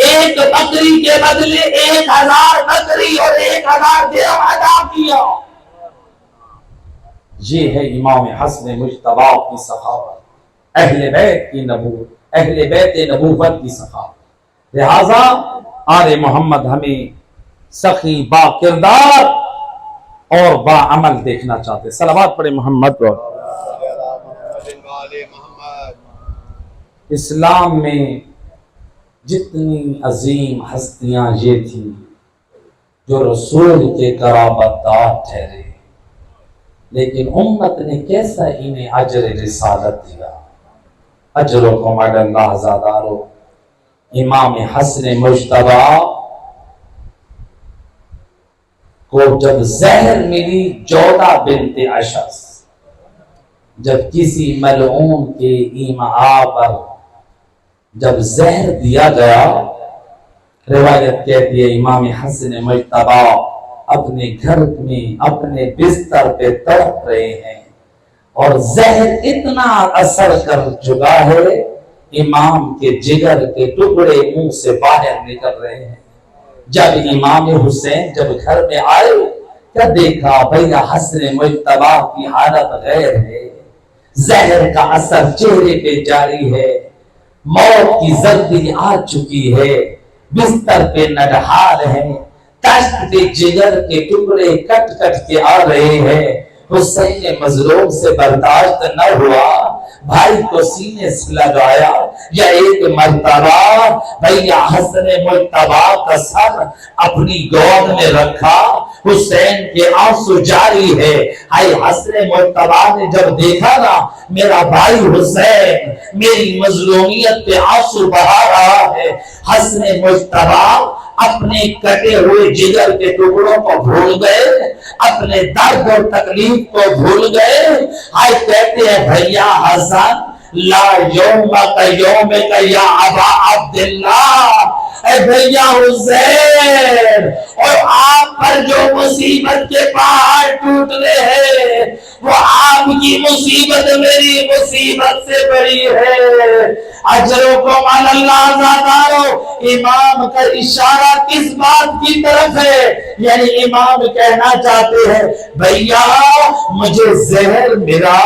ایک بکری کے بدلے 1000 بکری اور 1000 درہم ادا کیا. یہ ہے امام حسن مجتبی کی سخاوت، اہل بیت کی نبوت، اہل بیت نبوت کی سخاوت۔ لہذا آل محمد ہمیں سخی با کردار اور با عمل دیکھنا چاہتے۔ صلوات پڑھے محمد پر۔ اسلام میں جتنی عظیم ہستیاں یہ تھیں جو رسول کے قرابت دار ٹھہرے، لیکن امت نے کیسا انہیں اجر رسالت دیا۔ اجرکم علی اللہ زادارو، امام حسن مجتبی کو جب زہر ملی جودہ بنت اشعث، جب کسی ملعون کے ایمعا پر جب زہر دیا گیا، روایت کہتی ہے امام حسن مجتبی اپنے گھر میں اپنے بستر پہ تڑپ رہے ہیں اور زہر اتنا اثر کر چکا ہے، امام کے جگر کے ٹکڑے منہ سے باہر نکل رہے ہیں۔ جب امام حسین جب گھر میں آئے، کیا دیکھا؟ بھیا حسن مجتبی کی حالت غیر ہے، زہر کا اثر چہرے پہ جاری ہے، موت کی زردی آ چکی ہے، بستر پہ نڈھال ہے، تشت پہ جگر کے ٹکڑے کٹ کٹ کے آ رہے ہیں۔ حسین مظلوم سے برداشت نہ ہوا، بھائی کو سینے سے لگایا، یا ایک مرتبہ بھیا حسن مجتبی کا سر اپنی گود میں رکھا، حسین کے آنسو جاری ہے۔ ہائے حسن مجتبی نے جب دیکھا نا میرا بھائی حسین میری مظلومیت پہ آنسو بہا رہا ہے، حسن مجتبی اپنے کٹے ہوئے جگر کے ٹکڑوں کو بھول گئے، اپنے درد اور تکلیف کو بھول گئے۔ آئے کہتے ہیں بھیا حسن لا یوم کا یوم کا یا ابا عبداللہ، اے بھیا حسین، اور آپ پر جو مصیبت کے پہاڑ ٹوٹ رہے ہیں وہ آپ کی مصیبت میری مصیبت سے بڑی ہے۔ اجرکم علی اللہ زادارو، امام کا اشارہ کس بات کی طرف ہے؟ یعنی امام کہنا چاہتے ہیں بھیا مجھے زہر ملا،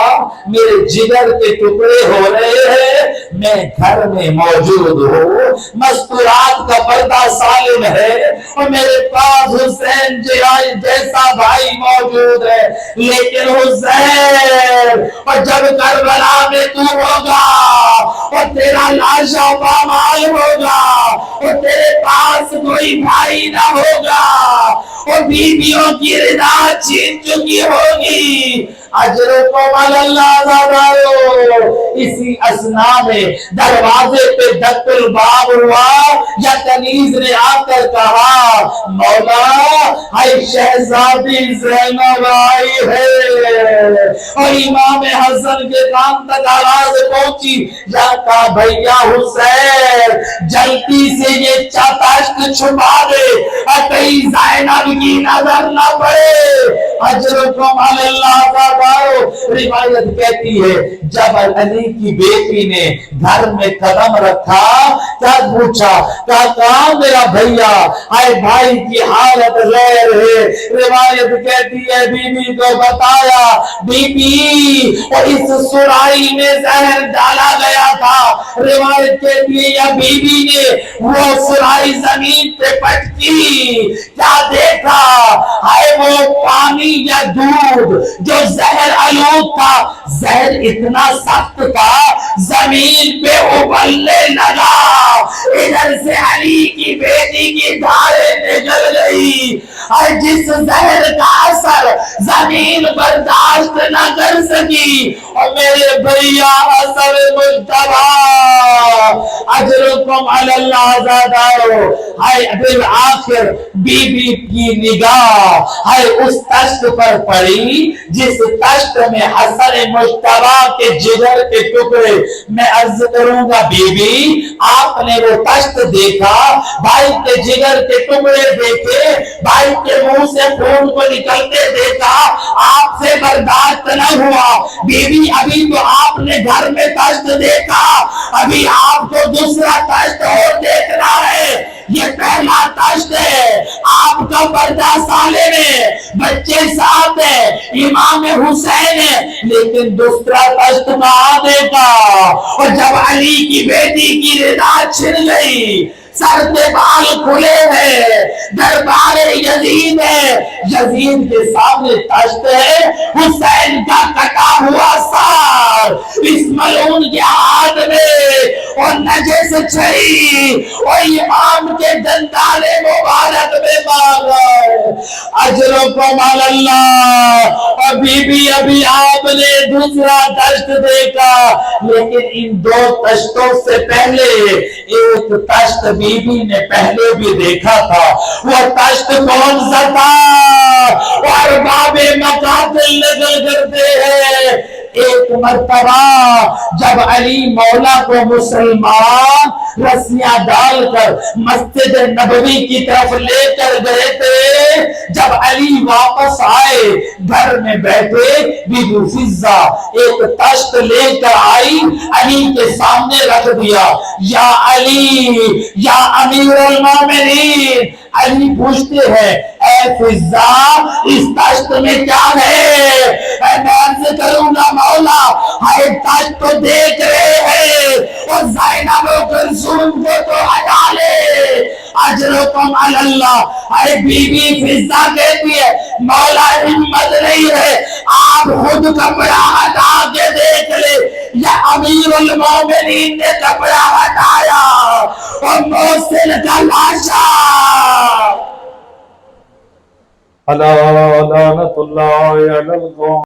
میرے جگر کے ٹکڑے ہو رہے ہیں، میں گھر میں موجود ہوں، مستورات کا پردہ سالم ہے اور میرے پاس حسین جیسا بھائی موجود ہے، لیکن حسین اور جب کربلا میں تو ہوگا اور تیرا لاشا پامال ہوگا اور تیرے پاس کوئی بھائی نہ ہوگا اور بیویوں کی رضا چھین چکی ہوگی، اجرکم علی اللہ زادارو۔ اسی اسنا میں دروازے پہ دق الباب ہوا، یا کنیز نے آ کر کہا مولا ہائی شہزادی زینب آئی ہے، اور امام حسن کے کان تک آواز پہنچی، یا کہا بھیا حسین جلدی سے یہ چاشت چھپا دے اور کہیں زینب کی نظر نہ پڑے۔ اجرکم علی اللہ زادارو، روایت کہتی ہے جب علی کی بیٹی نے گھر میں قدم رکھا، کیا پوچھا؟ کہا میرا بھیا، آئے بھائی کی حالت غیر ہے۔ روایت کہتی ہے بی بی کو بتایا، بی بی اور اس سرائی میں زہر ڈالا گیا تھا۔ روایت کہتی ہے یا بی بی نے وہ سرائی زمین پہ پٹکی، کیا دیکھا؟ آئے وہ پانی یا دودھ جو زہر آلود تھا، زہر اتنا سخت تھا زمین پہ ابلنے لگا، ادھر سے علی کی بیٹی کی دھاریں نکل گئی، اور جس زہر کا اثر زمین برداشت نہ کر سکی، اور میرے بھیا حسن مجتبی اجرکم علی اللہ زادارو، ہائے بالآخر بی بی کی نگاہ ہائے اس تشت پر پڑی جس تشت میں حسن مجتبی کے جگر کے ٹکڑے۔ میں عرض کروں گا بی بی آپ نے وہ تشت دیکھا، بھائی کے جگر کے ٹکڑے دیکھے، بھائی کے منہ سے خون کو نکلتے دیکھا، آپ سے برداشت نہ ہوا، بیوی ابھی تو آپ نے گھر میں تشت دیکھا، ابھی آپ کو دوسرا تشت اور دیکھنا ہے۔ یہ پہلا تشت ہے، آپ کا پردہ سالے میں، بچے ساتھ ہیں، امام حسین ہے، لیکن دوسرا تشت کہاں دیکھا؟ اور جب علی کی بیٹی کی رضا چھن گئی، سر کے بال کھلے ہیں، دربار یزید ہے، یزید کے سامنے تشت ہے، حسین کا کٹا ہوا سار اس ملعون کے ہاتھ میں، اور نجس چھری اور امام کے دندانے مبارک میں مانگا اجرکم علی اللہ۔ ابھی بھی ابھی آپ نے دوسرا تشت دیکھا، لیکن ان دو تشتوں سے پہلے ایک تشت بی بی نے پہلے بھی دیکھا تھا۔ وہ تشت کون سا تھا؟ اور باب مقاتل نقل کرتے ہیں ایک مرتبہ جب علی مولا کو مسلمان رسیاں ڈال کر مسجد نبوی کی طرف لے کر گئے تھے، جب علی واپس آئے گھر میں بیٹھے، بی بی فضہ ایک تشت لے کر آئی، علی کے سامنے رکھ دیا۔ یا علی، یا امیر المومنین، علی پوچھتے ہیں اے فضہ اس تشت میں کیا ہے؟ میں عرض کروں گا مولا، ہائے تشت تو دیکھ رہے ہیں، اور زینب و کلثوم کو تو ہٹا لے، اجرکم علی اللہ۔ اے بی بی فضہ کہتی ہے مولا ہمت نہیں ہے، آپ خود کپڑا ہٹا کے دیکھ لے۔ یا امیر المومنین نے کپڑا ہٹایا اور محسن کا لاشا الا لعنت اللہ علی القوم